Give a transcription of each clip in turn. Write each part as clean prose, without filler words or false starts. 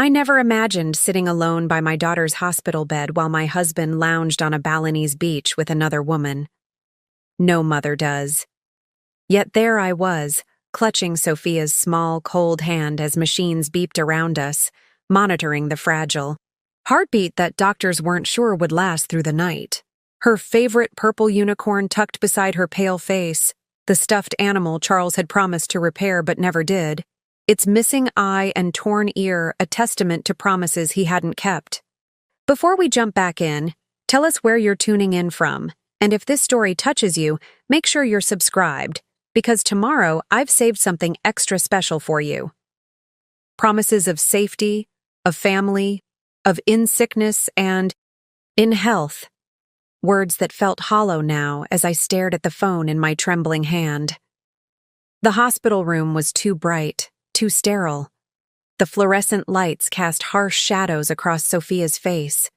I never imagined sitting alone by my daughter's hospital bed while my husband lounged on a Balinese beach with another woman. No mother does. Yet there I was, clutching Sophia's small, cold hand as machines beeped around us, monitoring the fragile heartbeat that doctors weren't sure would last through the night. Her favorite purple unicorn tucked beside her pale face, the stuffed animal Charles had promised to repair but never did, its missing eye and torn ear a testament to promises he hadn't kept. Before we jump back in, tell us where you're tuning in from, and if this story touches you, make sure you're subscribed, because tomorrow I've saved something extra special for you. Promises of safety, of family, of in sickness and in health. Words that felt hollow now as I stared at the phone in my trembling hand. The hospital room was too bright, too sterile. The fluorescent lights cast harsh shadows across Sophia's face,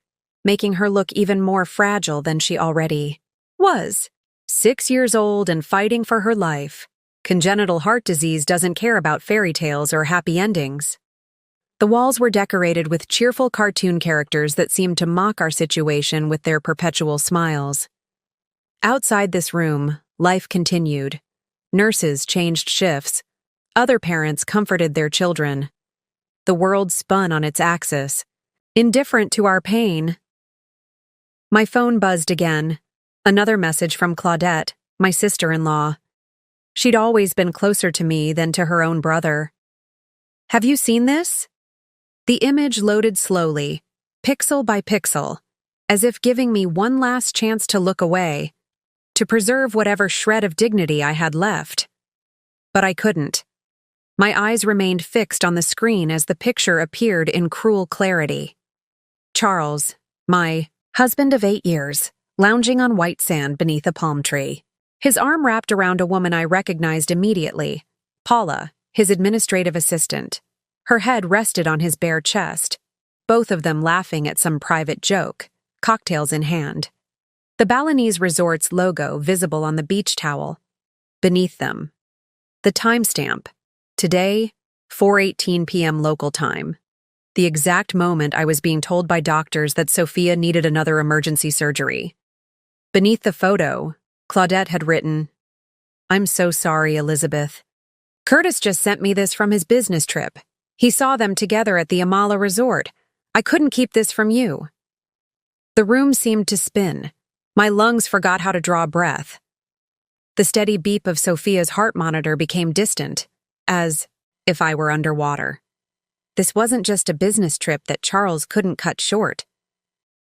making her look even more fragile than she already was. 6 years old and fighting for her life. Congenital heart disease doesn't care about fairy tales or happy endings. The walls were decorated with cheerful cartoon characters that seemed to mock our situation with their perpetual smiles. Outside this room, life continued. Nurses changed shifts. Other parents comforted their children. The world spun on its axis, indifferent to our pain. My phone buzzed again. Another message from Claudette, my sister-in-law. She'd always been closer to me than to her own brother. Have you seen this? The image loaded slowly, pixel by pixel, as if giving me one last chance to look away, to preserve whatever shred of dignity I had left. But I couldn't. My eyes remained fixed on the screen as the picture appeared in cruel clarity. Charles, my husband of 8 years, lounging on white sand beneath a palm tree. His arm wrapped around a woman I recognized immediately, Paula, his administrative assistant. Her head rested on his bare chest, both of them laughing at some private joke, cocktails in hand. The Balinese resort's logo visible on the beach towel. Beneath them, the timestamp. Today, 4:18 p.m. local time. The exact moment I was being told by doctors that Sophia needed another emergency surgery. Beneath the photo, Claudette had written, "I'm so sorry, Elizabeth. Curtis just sent me this from his business trip. He saw them together at the Amala Resort. I couldn't keep this from you." The room seemed to spin. My lungs forgot how to draw breath. The steady beep of Sophia's heart monitor became distant, as if I were underwater. This wasn't just a business trip that Charles couldn't cut short.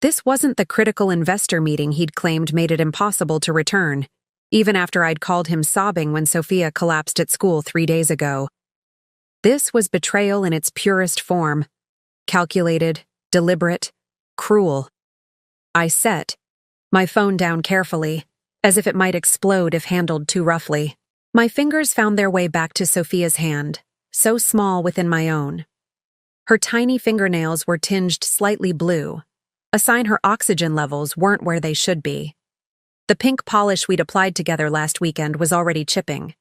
This wasn't the critical investor meeting he'd claimed made it impossible to return, even after I'd called him sobbing when Sophia collapsed at school 3 days ago. This was betrayal in its purest form. Calculated, deliberate, cruel. I set my phone down carefully, as if it might explode if handled too roughly. My fingers found their way back to Sophia's hand, so small within my own. Her tiny fingernails were tinged slightly blue, a sign her oxygen levels weren't where they should be. The pink polish we'd applied together last weekend was already chipping.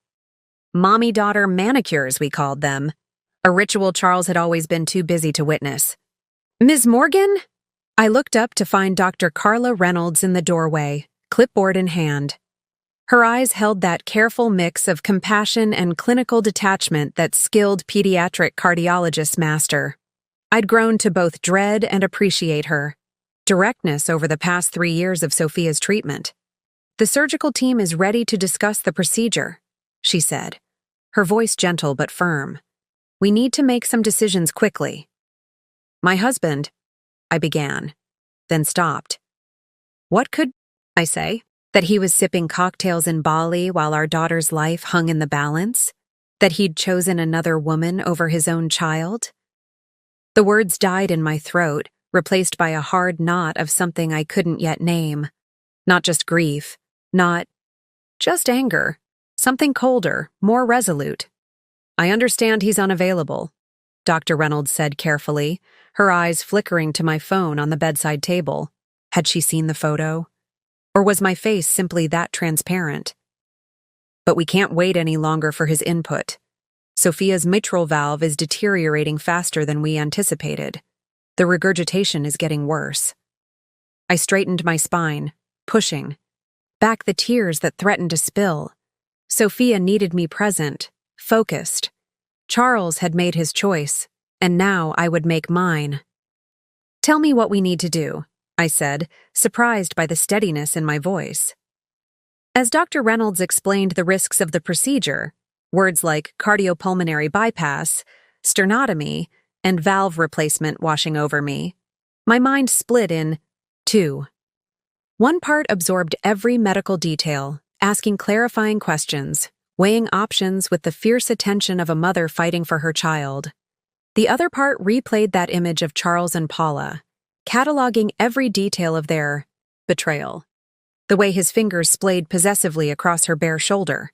Mommy-daughter manicures, we called them, a ritual Charles had always been too busy to witness. "Ms. Morgan?" I looked up to find Dr. Carla Reynolds in the doorway, clipboard in hand. Her eyes held that careful mix of compassion and clinical detachment that skilled pediatric cardiologists master. I'd grown to both dread and appreciate her directness over the past 3 years of Sophia's treatment. "The surgical team is ready to discuss the procedure," she said, her voice gentle but firm. "We need to make some decisions quickly." "My husband," I began, then stopped. What could I say? That he was sipping cocktails in Bali while our daughter's life hung in the balance? That he'd chosen another woman over his own child? The words died in my throat, replaced by a hard knot of something I couldn't yet name. Not just grief, not just anger, something colder, more resolute. "I understand he's unavailable," Dr. Reynolds said carefully, her eyes flickering to my phone on the bedside table. Had she seen the photo? Or was my face simply that transparent? "But we can't wait any longer for his input. Sophia's mitral valve is deteriorating faster than we anticipated. The regurgitation is getting worse. I straightened my spine, pushing back the tears that threatened to spill. Sophia needed me present, focused. Charles had made his choice, and now I would make mine. "Tell me what we need to do," I said, surprised by the steadiness in my voice. As Dr. Reynolds explained the risks of the procedure, words like cardiopulmonary bypass, sternotomy, and valve replacement washing over me, my mind split in two. One part absorbed every medical detail, asking clarifying questions, weighing options with the fierce attention of a mother fighting for her child. The other part replayed that image of Charles and Paula, cataloging every detail of their betrayal. The way his fingers splayed possessively across her bare shoulder,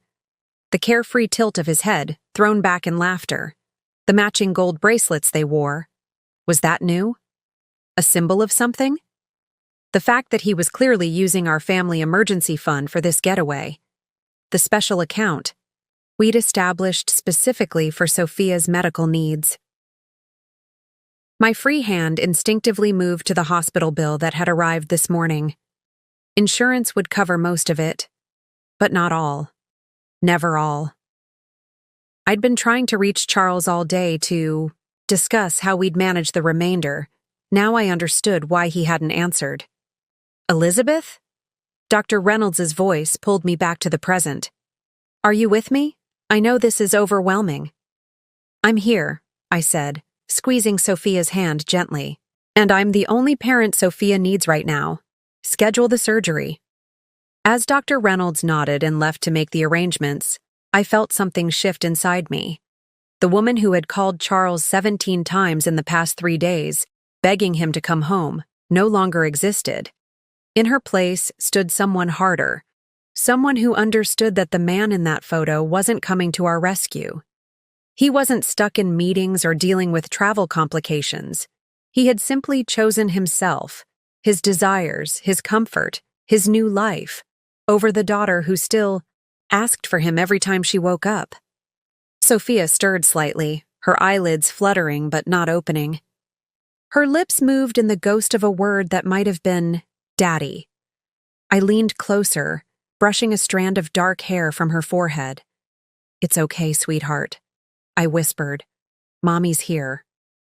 the carefree tilt of his head, thrown back in laughter, the matching gold bracelets they wore. Was that new? A symbol of something? The fact that he was clearly using our family emergency fund for this getaway. The special account we'd established specifically for Sophia's medical needs. My free hand instinctively moved to the hospital bill that had arrived this morning. Insurance would cover most of it, but not all. Never all. I'd been trying to reach Charles all day to discuss how we'd manage the remainder. Now I understood why he hadn't answered. "Elizabeth?" Dr. Reynolds' voice pulled me back to the present. "Are you with me? I know this is overwhelming." "I'm here," I said, squeezing Sophia's hand gently. "And I'm the only parent Sophia needs right now. Schedule the surgery." As Dr. Reynolds nodded and left to make the arrangements, I felt something shift inside me. The woman who had called Charles 17 times in the past 3 days, begging him to come home, no longer existed. In her place stood someone harder, someone who understood that the man in that photo wasn't coming to our rescue. He wasn't stuck in meetings or dealing with travel complications. He had simply chosen himself, his desires, his comfort, his new life, over the daughter who still asked for him every time she woke up. Sophia stirred slightly, her eyelids fluttering but not opening. Her lips moved in the ghost of a word that might have been "Daddy." I leaned closer, brushing a strand of dark hair from her forehead. "It's okay, sweetheart," I whispered. "Mommy's here.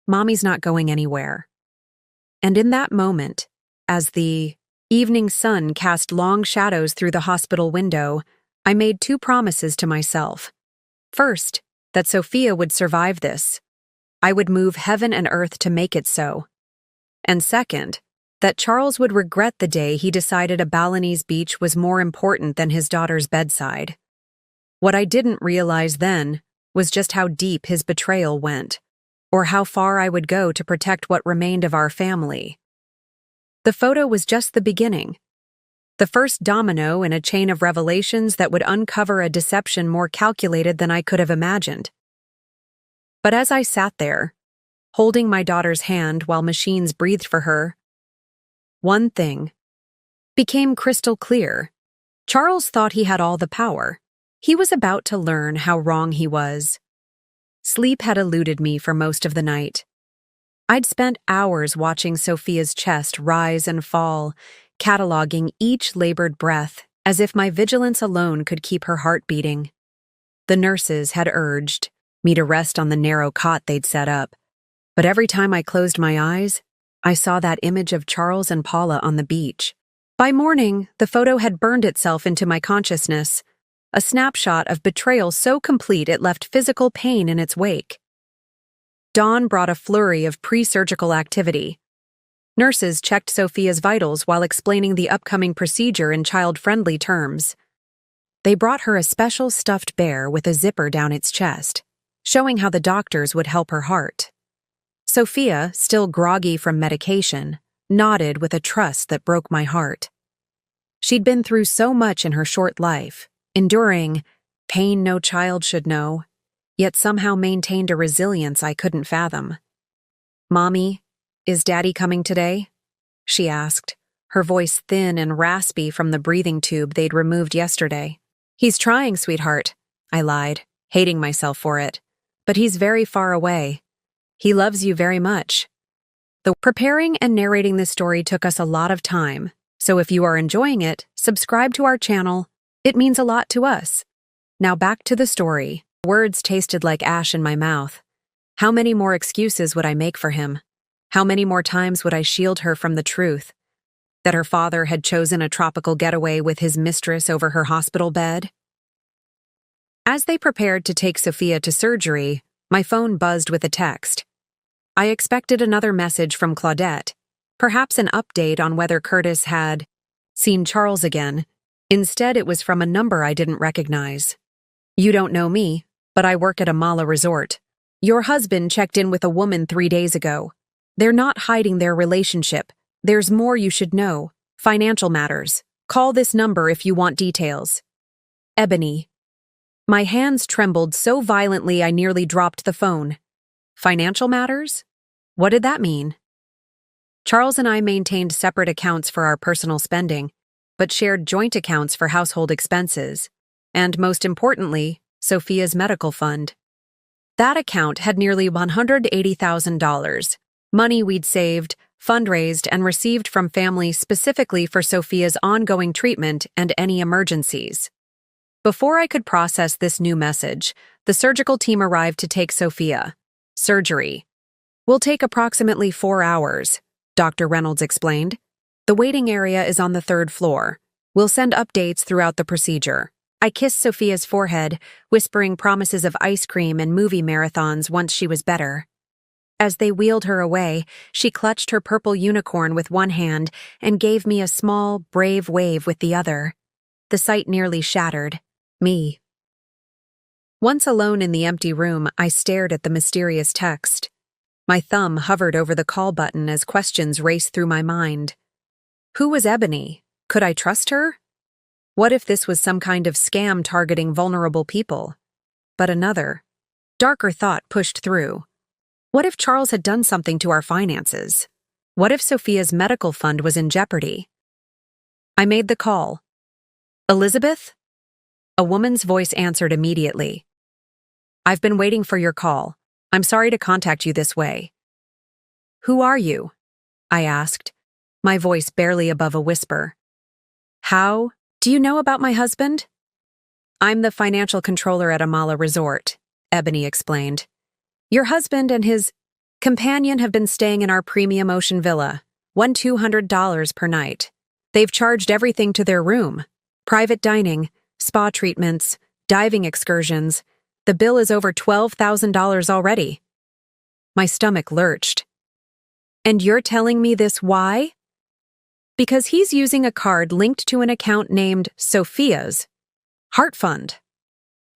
Mommy's not going anywhere." And in that moment, as the evening sun cast long shadows through the hospital window, I made 2 promises to myself. First, that Sophia would survive this. I would move heaven and earth to make it so. And second, that Charles would regret the day he decided a Balinese beach was more important than his daughter's bedside. What I didn't realize then was just how deep his betrayal went, or how far I would go to protect what remained of our family. The photo was just the beginning, the first domino in a chain of revelations that would uncover a deception more calculated than I could have imagined. But as I sat there, holding my daughter's hand while machines breathed for her, one thing became crystal clear. Charles thought he had all the power. He was about to learn how wrong he was. Sleep had eluded me for most of the night. I'd spent hours watching Sophia's chest rise and fall, cataloging each labored breath as if my vigilance alone could keep her heart beating. The nurses had urged me to rest on the narrow cot they'd set up, but every time I closed my eyes, I saw that image of Charles and Paula on the beach. By morning, the photo had burned itself into my consciousness, a snapshot of betrayal so complete it left physical pain in its wake. Dawn brought a flurry of pre-surgical activity. Nurses checked Sophia's vitals while explaining the upcoming procedure in child-friendly terms. They brought her a special stuffed bear with a zipper down its chest, showing how the doctors would help her heart. Sophia, still groggy from medication, nodded with a trust that broke my heart. She'd been through so much in her short life, enduring pain no child should know, yet somehow maintained a resilience I couldn't fathom. "Mommy, is Daddy coming today?" she asked, her voice thin and raspy from the breathing tube they'd removed yesterday. "He's trying, sweetheart," I lied, hating myself for it. but he's very far away. He loves you very much. The preparing and narrating this story took us a lot of time, so if you are enjoying it, subscribe to our channel. It means a lot to us. Now back to the story. Words tasted like ash in my mouth. How many more excuses would I make for him? How many more times would I shield her from the truth? That her father had chosen a tropical getaway with his mistress over her hospital bed? As they prepared to take Sophia to surgery, my phone buzzed with a text. I expected another message from Claudette, perhaps an update on whether Curtis had seen Charles again. Instead, it was from a number I didn't recognize. You don't know me, but I work at a Mala resort. Your husband checked in with a woman 3 days ago. They're not hiding their relationship. There's more you should know. Financial matters. Call this number if you want details. Ebony. My hands trembled so violently I nearly dropped the phone. Financial matters? What did that mean? Charles and I maintained separate accounts for our personal spending, but shared joint accounts for household expenses, and most importantly, Sophia's medical fund. That account had nearly $180,000, money we'd saved, fundraised, and received from family specifically for Sophia's ongoing treatment and any emergencies. Before I could process this new message, the surgical team arrived to take Sophia. Surgery will take approximately 4 hours, Dr. Reynolds explained. The waiting area is on the 3rd floor. We'll send updates throughout the procedure. I kissed Sophia's forehead, whispering promises of ice cream and movie marathons once she was better. As they wheeled her away, she clutched her purple unicorn with one hand and gave me a small, brave wave with the other. The sight nearly shattered me. Once alone in the empty room, I stared at the mysterious text. My thumb hovered over the call button as questions raced through my mind. Who was Ebony? Could I trust her? What if this was some kind of scam targeting vulnerable people? But another, darker thought pushed through. What if Charles had done something to our finances? What if Sophia's medical fund was in jeopardy? I made the call. Elizabeth? A woman's voice answered immediately. I've been waiting for your call. I'm sorry to contact you this way. Who are you? I asked, my voice barely above a whisper. How? Do you know about my husband? I'm the financial controller at Amala Resort, Ebony explained. Your husband and his companion have been staying in our premium ocean villa, $200 per night. They've charged everything to their room. Private dining, spa treatments, diving excursions. The bill is over $12,000 already. My stomach lurched. And you're telling me this why? Because he's using a card linked to an account named Sophia's Heart Fund.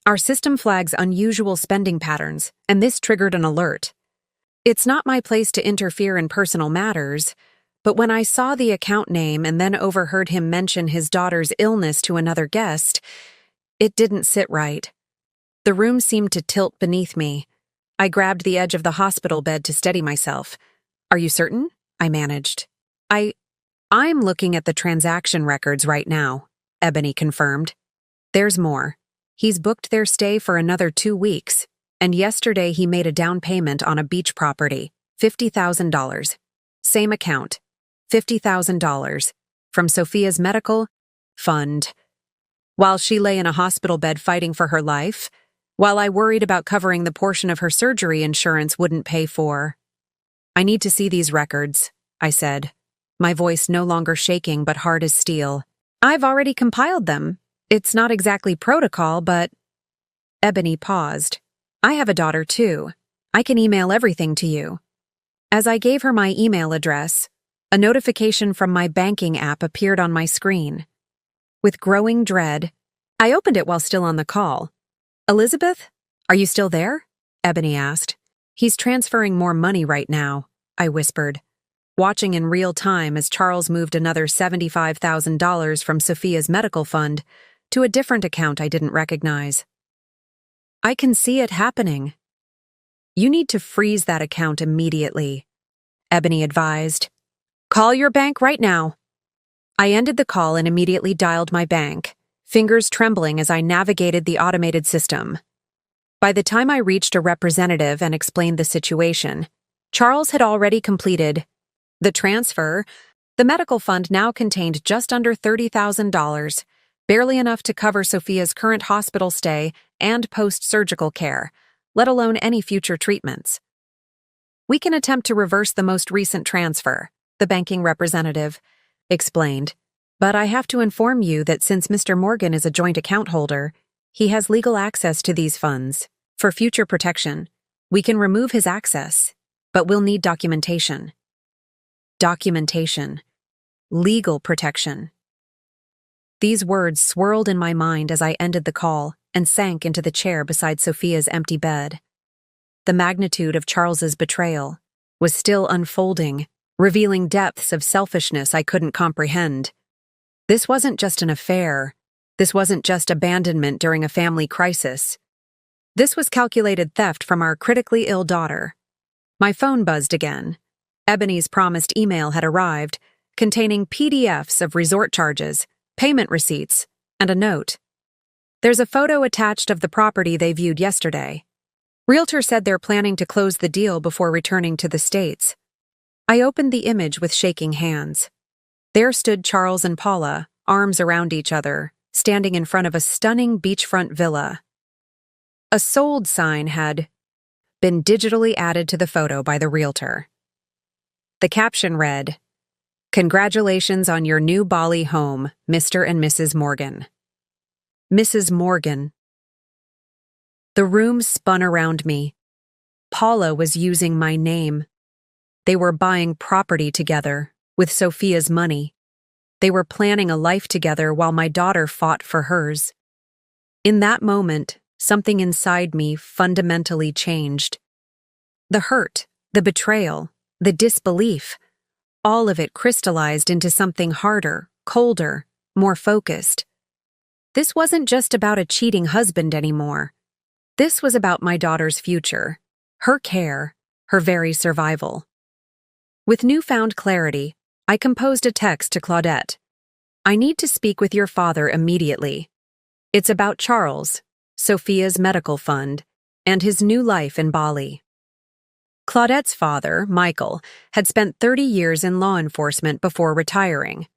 Our system flags unusual spending patterns, and this triggered an alert. It's not my place to interfere in personal matters, but when I saw the account name and then overheard him mention his daughter's illness to another guest, it didn't sit right. The room seemed to tilt beneath me. I grabbed the edge of the hospital bed to steady myself. Are you certain? I managed. I'm looking at the transaction records right now, Ebony confirmed. There's more. He's booked their stay for another 2 weeks, and yesterday he made a down payment on a beach property, $50,000. Same account, $50,000, from Sophia's medical fund. While she lay in a hospital bed fighting for her life, while I worried about covering the portion of her surgery insurance wouldn't pay for. I need to see these records, I said, my voice no longer shaking but hard as steel. I've already compiled them. It's not exactly protocol, but... Ebony paused. I have a daughter too. I can email everything to you. As I gave her my email address, a notification from my banking app appeared on my screen. With growing dread, I opened it while still on the call. Elizabeth, are you still there? Ebony asked. He's transferring more money right now, I whispered, watching in real time as Charles moved another $75,000 from Sophia's medical fund to a different account I didn't recognize. I can see it happening. You need to freeze that account immediately, Ebony advised. Call your bank right now. I ended the call and immediately dialed my bank, fingers trembling as I navigated the automated system. By the time I reached a representative and explained the situation, Charles had already completed the transfer. The medical fund now contained just under $30,000, barely enough to cover Sophia's current hospital stay and post-surgical care, let alone any future treatments. "We can attempt to reverse the most recent transfer," the banking representative explained, "but I have to inform you that since Mr. Morgan is a joint account holder, he has legal access to these funds. For future protection, we can remove his access, but we'll need documentation." Documentation. Legal protection. These words swirled in my mind as I ended the call and sank into the chair beside Sophia's empty bed. The magnitude of Charles's betrayal was still unfolding, revealing depths of selfishness I couldn't comprehend. This wasn't just an affair. This wasn't just abandonment during a family crisis. This was calculated theft from our critically ill daughter. My phone buzzed again. Ebony's promised email had arrived, containing PDFs of resort charges, payment receipts, and a note. "There's a photo attached of the property they viewed yesterday. Realtor said they're planning to close the deal before returning to the States." I opened the image with shaking hands. There stood Charles and Paula, arms around each other, standing in front of a stunning beachfront villa. A sold sign had been digitally added to the photo by the realtor. The caption read, "Congratulations on your new Bali home, Mr. and Mrs. Morgan." Mrs. Morgan. The room spun around me. Paula was using my name. They were buying property together, with Sophia's money. They were planning a life together while my daughter fought for hers. In that moment, something inside me fundamentally changed. The hurt, the betrayal, the disbelief, all of it crystallized into something harder, colder, more focused. This wasn't just about a cheating husband anymore. This was about my daughter's future, her care, her very survival. With newfound clarity, I composed a text to Claudette. "I need to speak with your father immediately. It's about Charles, Sophia's medical fund, and his new life in Bali." Claudette's father, Michael, had spent 30 years in law enforcement before retiring.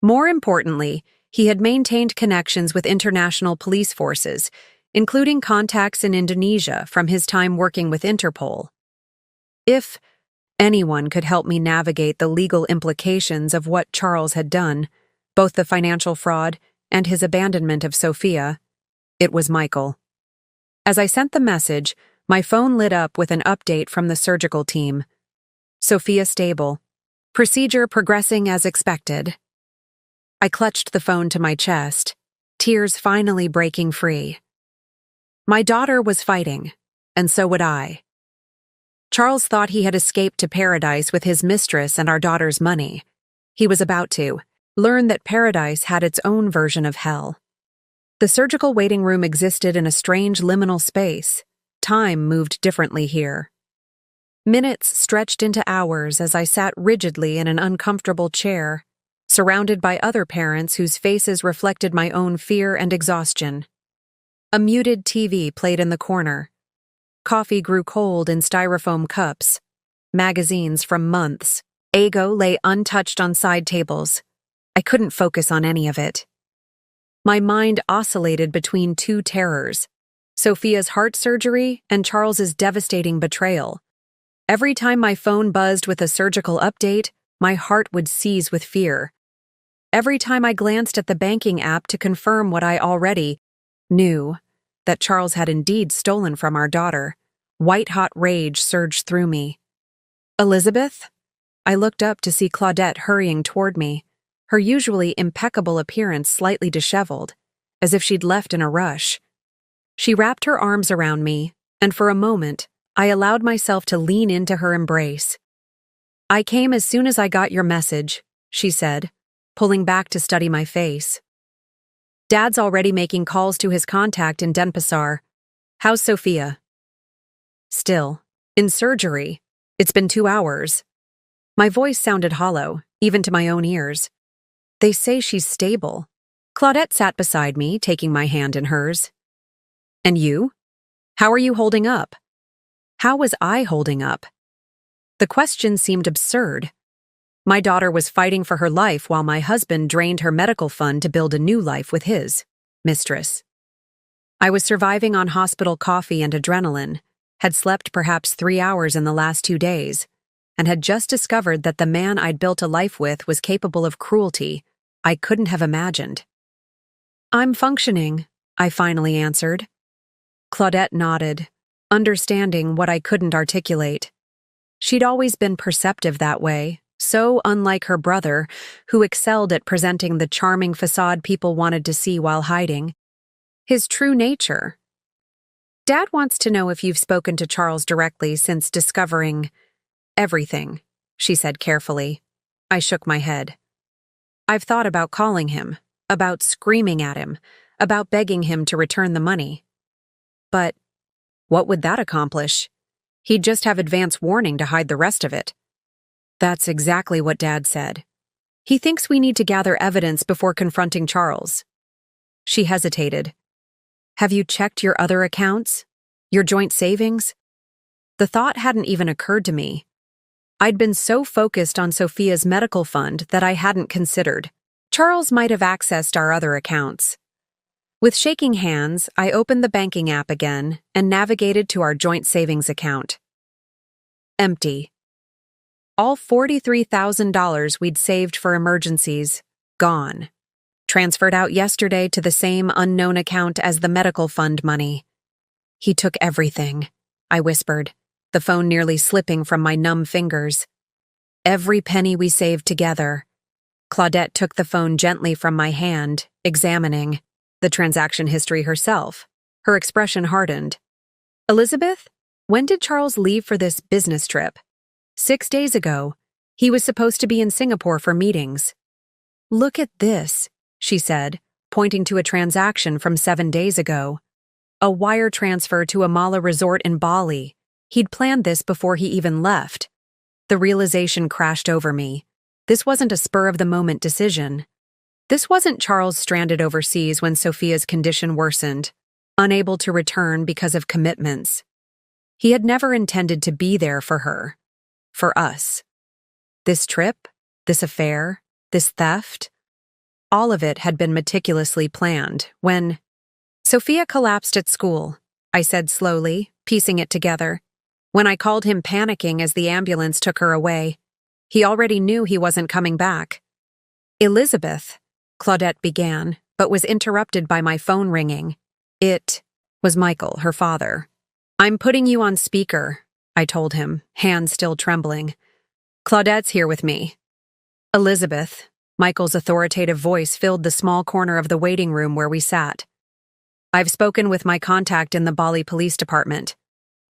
More importantly, he had maintained connections with international police forces, including contacts in Indonesia from his time working with Interpol. If anyone could help me navigate the legal implications of what Charles had done, both the financial fraud and his abandonment of Sophia, it was Michael. As I sent the message, my phone lit up with an update from the surgical team. "Sophia stable. Procedure progressing as expected." I clutched the phone to my chest, tears finally breaking free. My daughter was fighting, and so would I. Charles thought he had escaped to paradise with his mistress and our daughter's money. He was about to learn that paradise had its own version of hell. The surgical waiting room existed in a strange liminal space. Time moved differently here. Minutes stretched into hours as I sat rigidly in an uncomfortable chair, surrounded by other parents whose faces reflected my own fear and exhaustion. A muted TV played in the corner. Coffee grew cold in styrofoam cups. Magazines from months. Ago lay untouched on side tables. I couldn't focus on any of it. My mind oscillated between two terrors: Sophia's heart surgery and Charles's devastating betrayal. Every time my phone buzzed with a surgical update, my heart would seize with fear. Every time I glanced at the banking app to confirm what I already knew, that Charles had indeed stolen from our daughter, white-hot rage surged through me. "Elizabeth?" I looked up to see Claudette hurrying toward me, her usually impeccable appearance slightly disheveled, as if she'd left in a rush. She wrapped her arms around me, and for a moment, I allowed myself to lean into her embrace. "I came as soon as I got your message," she said, pulling back to study my face. "Dad's already making calls to his contact in Denpasar. How's Sophia?" "Still. In surgery. It's been 2 hours." My voice sounded hollow, even to my own ears. "They say she's stable." Claudette sat beside me, taking my hand in hers. "And you?" How are you holding up? How was I holding up? The question seemed absurd. My daughter was fighting for her life while my husband drained her medical fund to build a new life with his mistress. I was surviving on hospital coffee and adrenaline, had slept perhaps 3 hours in the last 2 days, and had just discovered that the man I'd built a life with was capable of cruelty I couldn't have imagined. I'm functioning, I finally answered. Claudette nodded, understanding what I couldn't articulate. She'd always been perceptive that way, so unlike her brother, who excelled at presenting the charming facade people wanted to see while hiding. His true nature. Dad wants to know if you've spoken to Charles directly since discovering everything, she said carefully. I shook my head. I've thought about calling him, about screaming at him, about begging him to return the money. But what would that accomplish? He'd just have advance warning to hide the rest of it. That's exactly what Dad said. He thinks we need to gather evidence before confronting Charles. She hesitated. Have you checked your other accounts? Your joint savings? The thought hadn't even occurred to me. I'd been so focused on Sophia's medical fund that I hadn't considered. Charles might have accessed our other accounts. With shaking hands, I opened the banking app again and navigated to our joint savings account. Empty. All $43,000 we'd saved for emergencies, gone. Transferred out yesterday to the same unknown account as the medical fund money. He took everything, I whispered, the phone nearly slipping from my numb fingers. Every penny we saved together. Claudette took the phone gently from my hand, examining the transaction history herself. Her expression hardened. Elizabeth, when did Charles leave for this business trip? 6 days ago. He was supposed to be in Singapore for meetings. Look at this, she said, pointing to a transaction from 7 days ago. A wire transfer to a Mala resort in Bali. He'd planned this before he even left. The realization crashed over me. This wasn't a spur-of-the-moment decision. This wasn't Charles stranded overseas when Sophia's condition worsened, unable to return because of commitments. He had never intended to be there for her. For us. This trip, this affair, this theft, all of it had been meticulously planned when Sophia collapsed at school, I said slowly, piecing it together. When I called him panicking as the ambulance took her away, he already knew he wasn't coming back. Elizabeth, Claudette began, but was interrupted by my phone ringing. It was Michael, her father. I'm putting you on speaker, I told him, hands still trembling. Claudette's here with me. Elizabeth, Michael's authoritative voice filled the small corner of the waiting room where we sat. I've spoken with my contact in the Bali Police Department.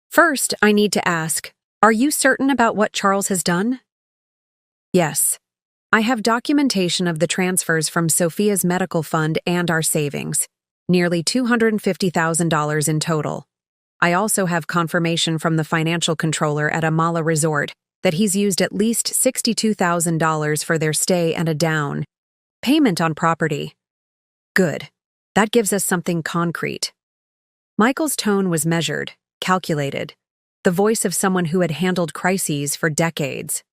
First, I need to ask, are you certain about what Charles has done? Yes. I have documentation of the transfers from Sophia's medical fund and our savings, nearly $250,000 in total. I also have confirmation from the financial controller at a Mala resort that he's used at least $62,000 for their stay and a down payment on property. Good. That gives us something concrete. Michael's tone was measured, calculated, the voice of someone who had handled crises for decades.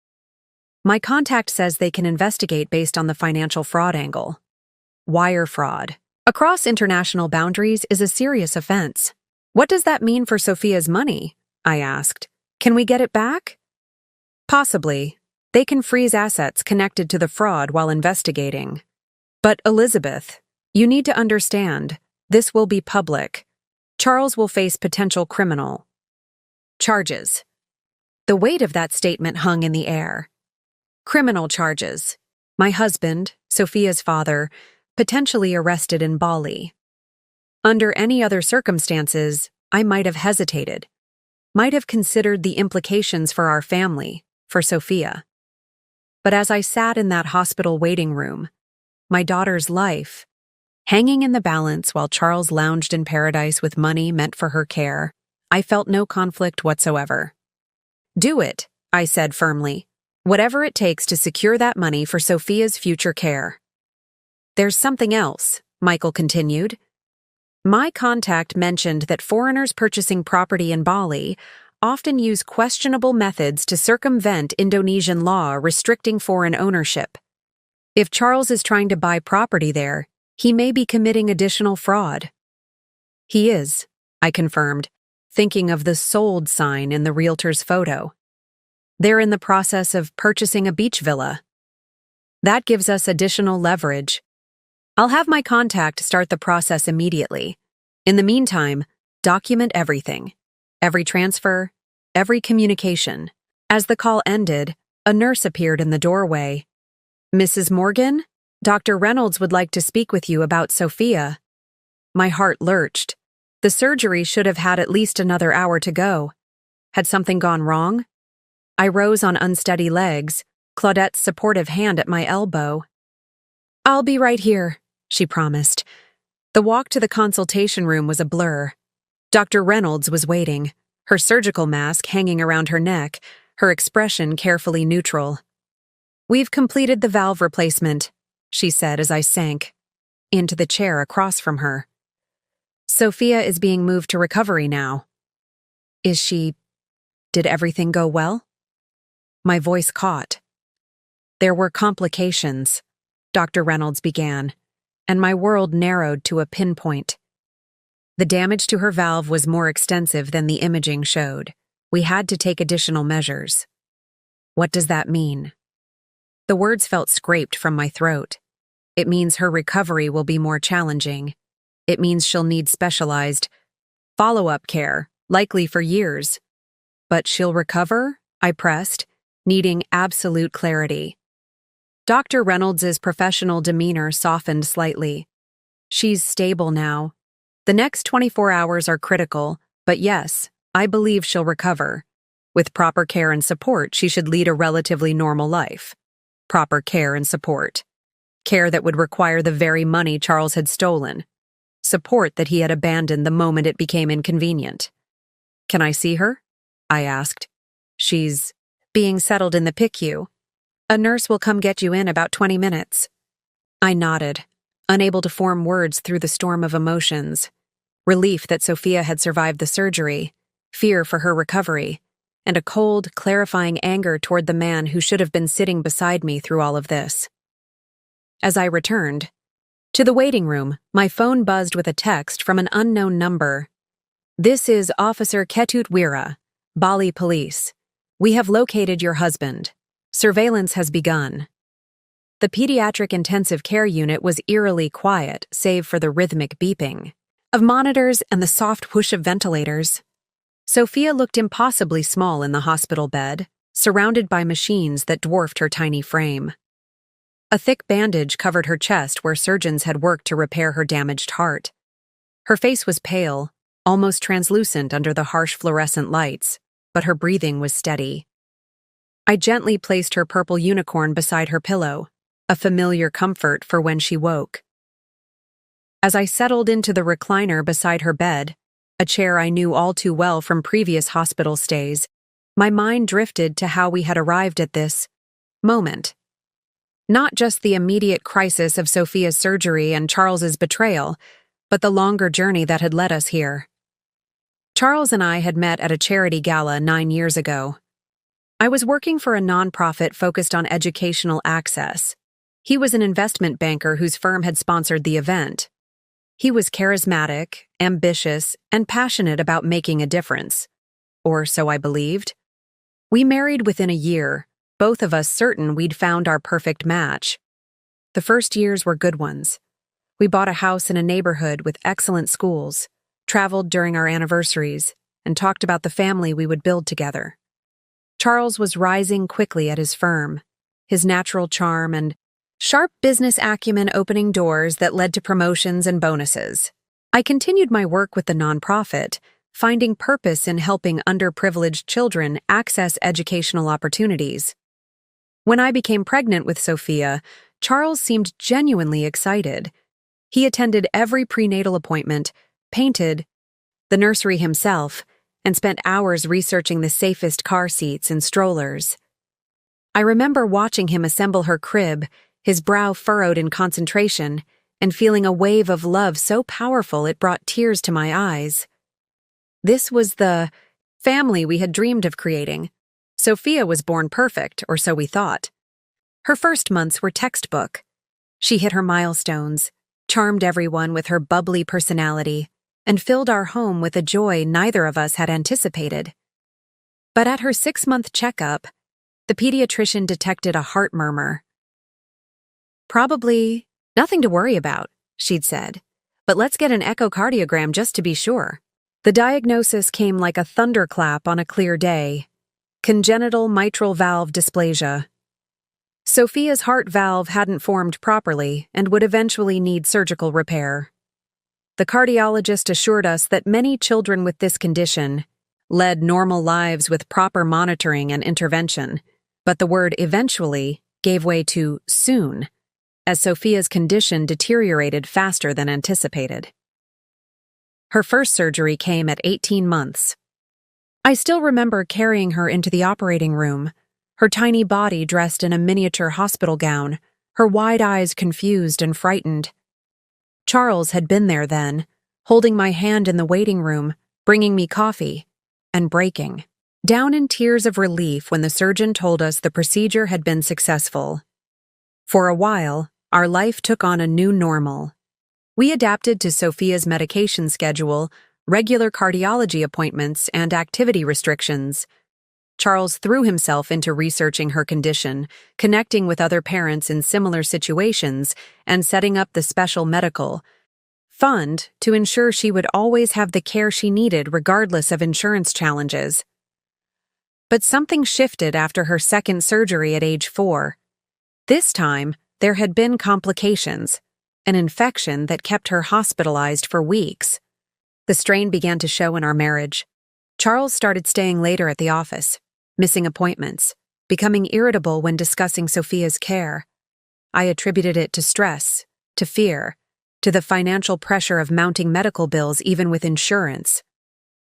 My contact says they can investigate based on the financial fraud angle. Wire fraud, across international boundaries, is a serious offense. What does that mean for Sophia's money? I asked. Can we get it back? Possibly. They can freeze assets connected to the fraud while investigating. But Elizabeth, you need to understand, this will be public. Charles will face potential criminal charges. The weight of that statement hung in the air. Criminal charges. My husband, Sophia's father, potentially arrested in Bali. Under any other circumstances, I might have hesitated, might have considered the implications for our family, for Sophia. But as I sat in that hospital waiting room, my daughter's life, hanging in the balance while Charles lounged in paradise with money meant for her care, I felt no conflict whatsoever. Do it, I said firmly, whatever it takes to secure that money for Sophia's future care. There's something else, Michael continued. My contact mentioned that foreigners purchasing property in Bali often use questionable methods to circumvent Indonesian law restricting foreign ownership. If Charles is trying to buy property there, he may be committing additional fraud. He is, I confirmed, thinking of the sold sign in the realtor's photo. They're in the process of purchasing a beach villa. That gives us additional leverage. I'll have my contact start the process immediately. In the meantime, document everything. Every transfer, every communication. As the call ended, a nurse appeared in the doorway. "Mrs. Morgan, Dr. Reynolds would like to speak with you about Sophia." My heart lurched. The surgery should have had at least another hour to go. Had something gone wrong? I rose on unsteady legs, Claudette's supportive hand at my elbow. "I'll be right here," she promised. The walk to the consultation room was a blur. Dr. Reynolds was waiting, her surgical mask hanging around her neck, her expression carefully neutral. "We've completed the valve replacement," she said as I sank into the chair across from her. "Sophia is being moved to recovery now." Did everything go well?" My voice caught. "There were complications," Dr. Reynolds began, and my world narrowed to a pinpoint. The damage to her valve was more extensive than the imaging showed. We had to take additional measures. "What does that mean?" The words felt scraped from my throat. "It means her recovery will be more challenging. It means she'll need specialized follow-up care, likely for years." "But she'll recover?" I pressed, needing absolute clarity. Dr. Reynolds's professional demeanor softened slightly. "She's stable now. The next 24 hours are critical, but yes, I believe she'll recover. With proper care and support, she should lead a relatively normal life." Proper care and support. Care that would require the very money Charles had stolen. Support that he had abandoned the moment it became inconvenient. "Can I see her?" I asked. "She's being settled in the PICU. A nurse will come get you in about 20 minutes. I nodded, unable to form words through the storm of emotions. Relief that Sophia had survived the surgery, fear for her recovery, and a cold, clarifying anger toward the man who should have been sitting beside me through all of this. As I returned to the waiting room, my phone buzzed with a text from an unknown number. "This is Officer Ketut Wira, Bali Police. We have located your husband. Surveillance has begun." The pediatric intensive care unit was eerily quiet, save for the rhythmic beeping of monitors and the soft whoosh of ventilators. Sophia looked impossibly small in the hospital bed, surrounded by machines that dwarfed her tiny frame. A thick bandage covered her chest where surgeons had worked to repair her damaged heart. Her face was pale, almost translucent under the harsh fluorescent lights, but her breathing was steady. I gently placed her purple unicorn beside her pillow, a familiar comfort for when she woke. As I settled into the recliner beside her bed, a chair I knew all too well from previous hospital stays, my mind drifted to how we had arrived at this moment. Not just the immediate crisis of Sophia's surgery and Charles's betrayal, but the longer journey that had led us here. Charles and I had met at a charity gala 9 years ago. I was working for a nonprofit focused on educational access. He was an investment banker whose firm had sponsored the event. He was charismatic, ambitious, and passionate about making a difference. Or so I believed. We married within a year, both of us certain we'd found our perfect match. The first years were good ones. We bought a house in a neighborhood with excellent schools, traveled during our anniversaries, and talked about the family we would build together. Charles was rising quickly at his firm, his natural charm and sharp business acumen opening doors that led to promotions and bonuses. I continued my work with the nonprofit, finding purpose in helping underprivileged children access educational opportunities. When I became pregnant with Sophia, Charles seemed genuinely excited. He attended every prenatal appointment, painted the nursery himself, and spent hours researching the safest car seats and strollers. I remember watching him assemble her crib, his brow furrowed in concentration, and feeling a wave of love so powerful it brought tears to my eyes. This was the family we had dreamed of creating. Sophia was born perfect, or so we thought. Her first months were textbook. She hit her milestones, charmed everyone with her bubbly personality, and filled our home with a joy neither of us had anticipated. But at her 6-month checkup, the pediatrician detected a heart murmur. "Probably nothing to worry about," she'd said, "but let's get an echocardiogram just to be sure." The diagnosis came like a thunderclap on a clear day: congenital mitral valve dysplasia. Sophia's heart valve hadn't formed properly and would eventually need surgical repair. The cardiologist assured us that many children with this condition led normal lives with proper monitoring and intervention, but the word eventually gave way to soon, as Sophia's condition deteriorated faster than anticipated. Her first surgery came at 18 months. I still remember carrying her into the operating room, her tiny body dressed in a miniature hospital gown, her wide eyes confused and frightened. Charles had been there then, holding my hand in the waiting room, bringing me coffee, and breaking down in tears of relief when the surgeon told us the procedure had been successful. For a while, our life took on a new normal. We adapted to Sophia's medication schedule, regular cardiology appointments, and activity restrictions. Charles threw himself into researching her condition, connecting with other parents in similar situations, and setting up the special medical fund to ensure she would always have the care she needed regardless of insurance challenges. But something shifted after her second surgery at age 4. This time, there had been complications, an infection that kept her hospitalized for weeks. The strain began to show in our marriage. Charles started staying later at the office, missing appointments, becoming irritable when discussing Sophia's care. I attributed it to stress, to fear, to the financial pressure of mounting medical bills even with insurance.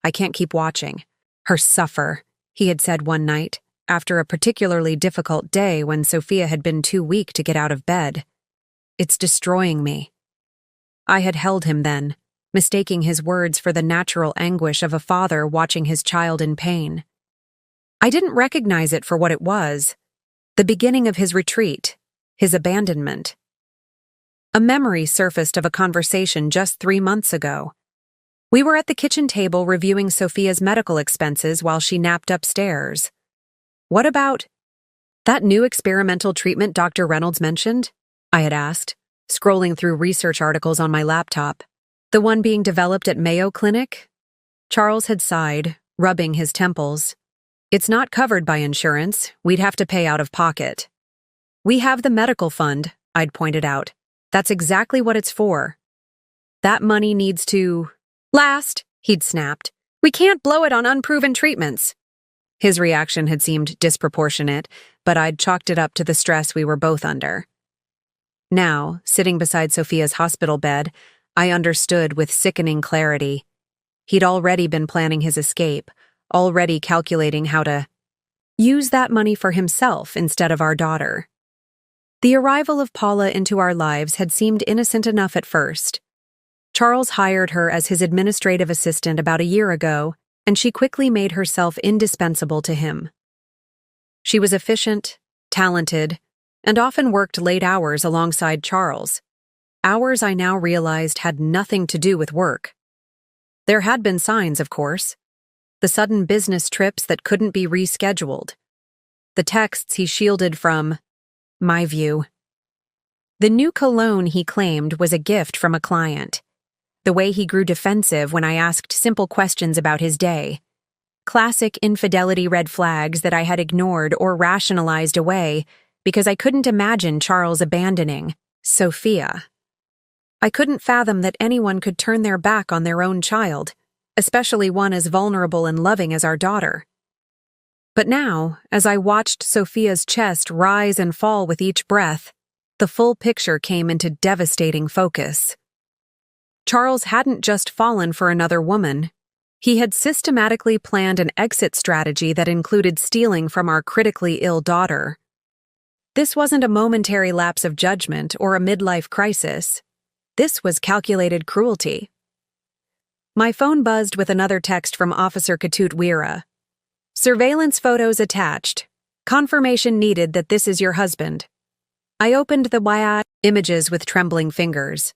"I can't keep watching her suffer," he had said one night, after a particularly difficult day when Sophia had been too weak to get out of bed. "It's destroying me." I had held him then, mistaking his words for the natural anguish of a father watching his child in pain. I didn't recognize it for what it was: the beginning of his retreat, his abandonment. A memory surfaced of a conversation just 3 months ago. We were at the kitchen table reviewing Sophia's medical expenses while she napped upstairs. "What about that new experimental treatment Dr. Reynolds mentioned?" I had asked, scrolling through research articles on my laptop. "The one being developed at Mayo Clinic?" Charles had sighed, rubbing his temples. "It's not covered by insurance. We'd have to pay out of pocket." "We have the medical fund," I'd pointed out. "That's exactly what it's for." "That money needs to last," he'd snapped. "We can't blow it on unproven treatments." His reaction had seemed disproportionate, but I'd chalked it up to the stress we were both under. Now, sitting beside Sophia's hospital bed, I understood with sickening clarity. He'd already been planning his escape, already calculating how to use that money for himself instead of our daughter. The arrival of Paula into our lives had seemed innocent enough at first. Charles hired her as his administrative assistant about a year ago, and she quickly made herself indispensable to him. She was efficient, talented, and often worked late hours alongside Charles. Hours I now realized had nothing to do with work. There had been signs, of course. The sudden business trips that couldn't be rescheduled. The texts he shielded from my view. The new cologne he claimed was a gift from a client. The way he grew defensive when I asked simple questions about his day. Classic infidelity red flags that I had ignored or rationalized away because I couldn't imagine Charles abandoning Sophia. I couldn't fathom that anyone could turn their back on their own child, especially one as vulnerable and loving as our daughter. But now, as I watched Sophia's chest rise and fall with each breath, the full picture came into devastating focus. Charles hadn't just fallen for another woman. He had systematically planned an exit strategy that included stealing from our critically ill daughter. This wasn't a momentary lapse of judgment or a midlife crisis. This was calculated cruelty. My phone buzzed with another text from Officer Katut Weera. Surveillance photos attached. Confirmation needed that this is your husband. I opened the images with trembling fingers.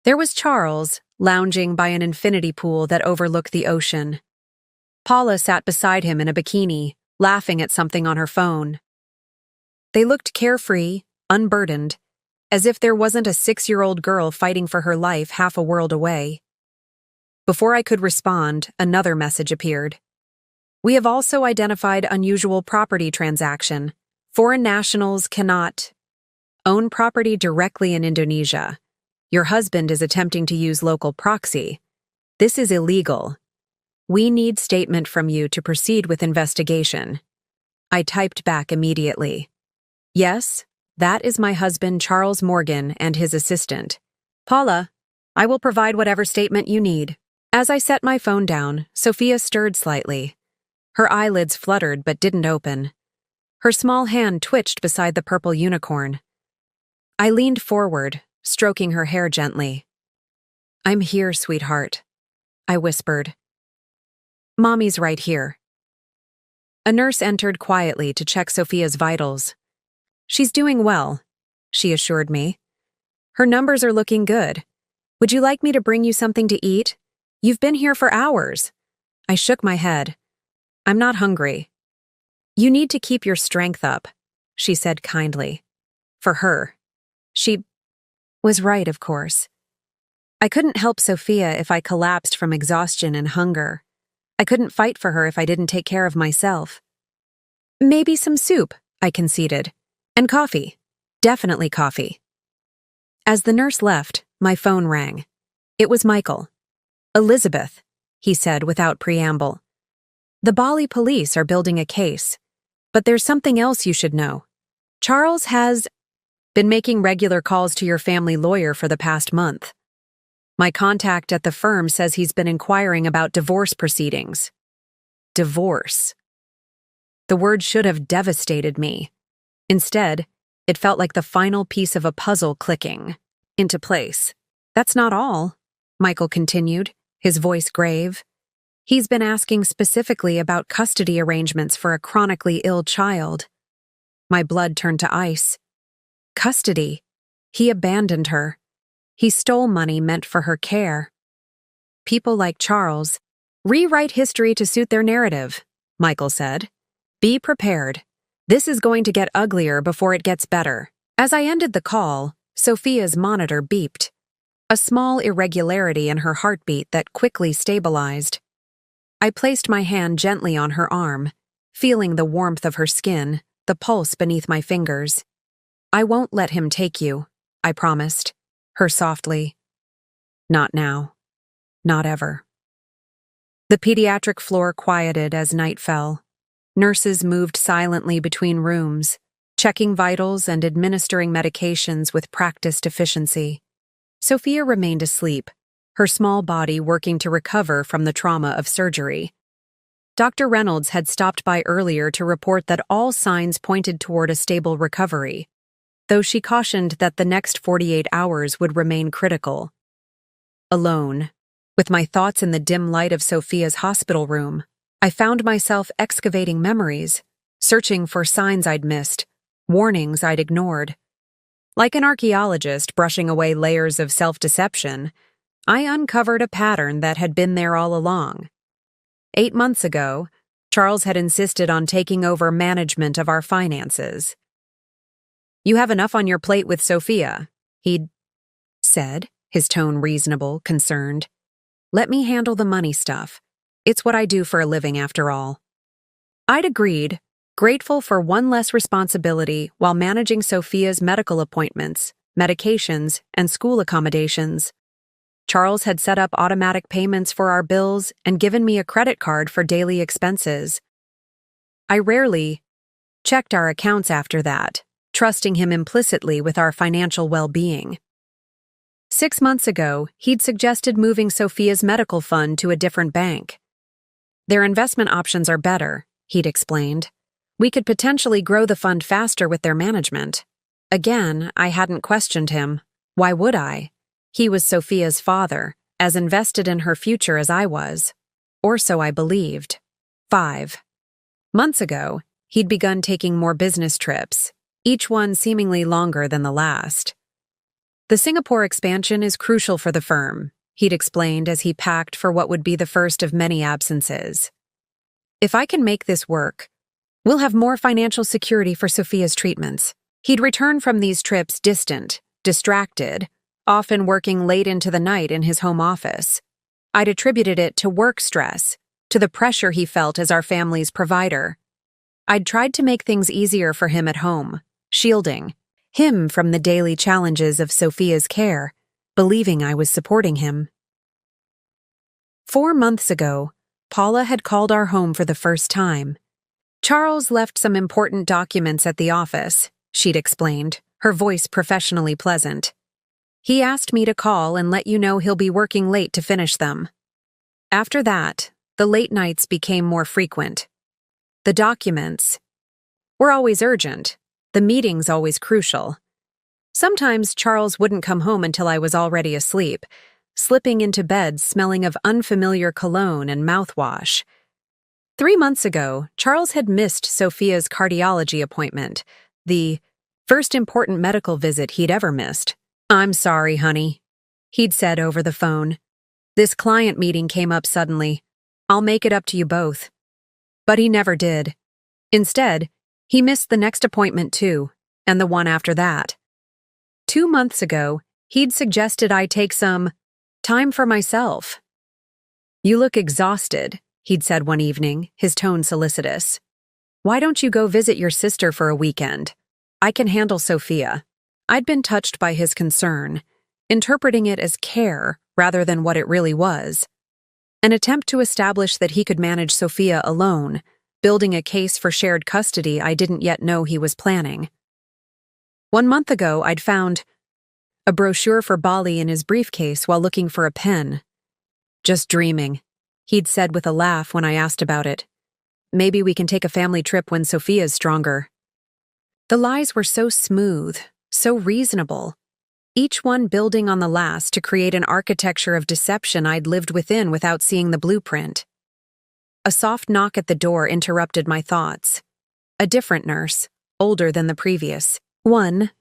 There was Charles, lounging by an infinity pool that overlooked the ocean. Paula sat beside him in a bikini, laughing at something on her phone. They looked carefree, unburdened, as if there wasn't a 6-year-old girl fighting for her life half a world away. Before I could respond, another message appeared. We have also identified unusual property transaction. Foreign nationals cannot own property directly in Indonesia. Your husband is attempting to use local proxy. This is illegal. We need statement from you to proceed with investigation. I typed back immediately. Yes, that is my husband Charles Morgan and his assistant. Paula, I will provide whatever statement you need. As I set my phone down, Sophia stirred slightly. Her eyelids fluttered but didn't open. Her small hand twitched beside the purple unicorn. I leaned forward, stroking her hair gently. I'm here, sweetheart, I whispered. Mommy's right here. A nurse entered quietly to check Sophia's vitals. She's doing well, she assured me. Her numbers are looking good. Would you like me to bring you something to eat? You've been here for hours. I shook my head. I'm not hungry. You need to keep your strength up, she said kindly. For her. She was right, of course. I couldn't help Sophia if I collapsed from exhaustion and hunger. I couldn't fight for her if I didn't take care of myself. Maybe some soup, I conceded. And coffee. Definitely coffee. As the nurse left, my phone rang. It was Michael. Elizabeth, he said without preamble. The Bali police are building a case. But there's something else you should know. Charles has been making regular calls to your family lawyer for the past month. My contact at the firm says he's been inquiring about divorce proceedings. Divorce. The word should have devastated me. Instead, it felt like the final piece of a puzzle clicking into place. That's not all, Michael continued, his voice grave. He's been asking specifically about custody arrangements for a chronically ill child. My blood turned to ice. Custody. He abandoned her. He stole money meant for her care. People like Charles rewrite history to suit their narrative, Michael said. Be prepared. This is going to get uglier before it gets better. As I ended the call, Sophia's monitor beeped. A small irregularity in her heartbeat that quickly stabilized. I placed my hand gently on her arm, feeling the warmth of her skin, the pulse beneath my fingers. I won't let him take you, I promised, her softly. Not now. Not ever. The pediatric floor quieted as night fell. Nurses moved silently between rooms, checking vitals and administering medications with practiced efficiency. Sophia remained asleep, her small body working to recover from the trauma of surgery. Dr. Reynolds had stopped by earlier to report that all signs pointed toward a stable recovery, though she cautioned that the next 48 hours would remain critical. Alone, with my thoughts in the dim light of Sophia's hospital room, I found myself excavating memories, searching for signs I'd missed, warnings I'd ignored. Like an archaeologist brushing away layers of self-deception, I uncovered a pattern that had been there all along. 8 months ago, Charles had insisted on taking over management of our finances. You have enough on your plate with Sophia, he'd said, his tone reasonable, concerned. Let me handle the money stuff. It's what I do for a living, after all. I'd agreed, grateful for one less responsibility while managing Sophia's medical appointments, medications, and school accommodations. Charles had set up automatic payments for our bills and given me a credit card for daily expenses. I rarely checked our accounts after that, trusting him implicitly with our financial well-being. 6 months ago, he'd suggested moving Sophia's medical fund to a different bank. Their investment options are better, he'd explained. We could potentially grow the fund faster with their management. Again, I hadn't questioned him. Why would I? He was Sophia's father, as invested in her future as I was. Or so I believed. 5 months ago, he'd begun taking more business trips, each one seemingly longer than the last. The Singapore expansion is crucial for the firm, he'd explained as he packed for what would be the first of many absences. If I can make this work, we'll have more financial security for Sophia's treatments. He'd return from these trips distant, distracted, often working late into the night in his home office. I'd attributed it to work stress, to the pressure he felt as our family's provider. I'd tried to make things easier for him at home, shielding him from the daily challenges of Sophia's care, believing I was supporting him. 4 months ago, Paula had called our home for the first time. Charles left some important documents at the office, she'd explained, her voice professionally pleasant. He asked me to call and let you know he'll be working late to finish them. After that, the late nights became more frequent. The documents were always urgent, the meetings always crucial. Sometimes Charles wouldn't come home until I was already asleep, slipping into bed smelling of unfamiliar cologne and mouthwash. 3 months ago, Charles had missed Sophia's cardiology appointment, the first important medical visit he'd ever missed. "I'm sorry, honey," he'd said over the phone. "This client meeting came up suddenly. I'll make it up to you both." But he never did. Instead, he missed the next appointment too, and the one after that. 2 months ago, he'd suggested I take some time for myself. "You look exhausted," he'd said one evening, his tone solicitous. "Why don't you go visit your sister for a weekend? I can handle Sophia." I'd been touched by his concern, interpreting it as care rather than what it really was. An attempt to establish that he could manage Sophia alone, building a case for shared custody I didn't yet know he was planning. 1 month ago, I'd found a brochure for Bali in his briefcase while looking for a pen. "Just dreaming," he'd said with a laugh when I asked about it. "Maybe we can take a family trip when Sophia's stronger." The lies were so smooth, so reasonable, each one building on the last to create an architecture of deception I'd lived within without seeing the blueprint. A soft knock at the door interrupted my thoughts. A different nurse, older than the previous one,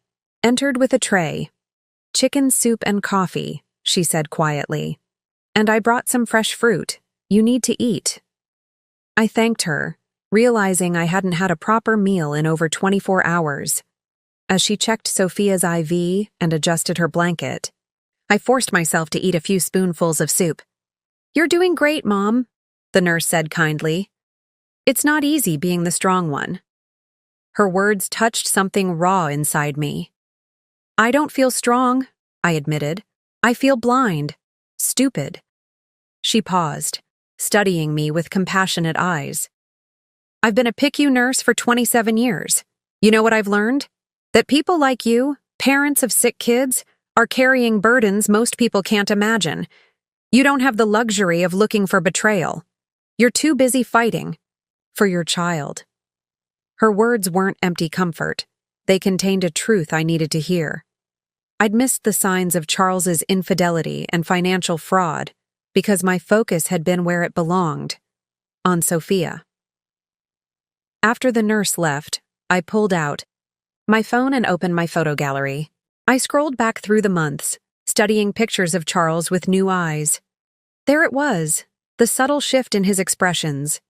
entered with a tray. "Chicken soup and coffee," she said quietly. "And I brought some fresh fruit. You need to eat." I thanked her, realizing I hadn't had a proper meal in over 24 hours. As she checked Sophia's IV and adjusted her blanket, I forced myself to eat a few spoonfuls of soup. "You're doing great, Mom," the nurse said kindly. "It's not easy being the strong one." Her words touched something raw inside me. "I don't feel strong," I admitted. "I feel blind, stupid." She paused, studying me with compassionate eyes. "I've been a PICU nurse for 27 years. You know what I've learned? That people like you, parents of sick kids, are carrying burdens most people can't imagine. You don't have the luxury of looking for betrayal. You're too busy fighting for your child." Her words weren't empty comfort. They contained a truth I needed to hear. I'd missed the signs of Charles's infidelity and financial fraud because my focus had been where it belonged, on Sophia. After the nurse left, I pulled out my phone and opened my photo gallery. I scrolled back through the months, studying pictures of Charles with new eyes. There it was, the subtle shift in his expressions.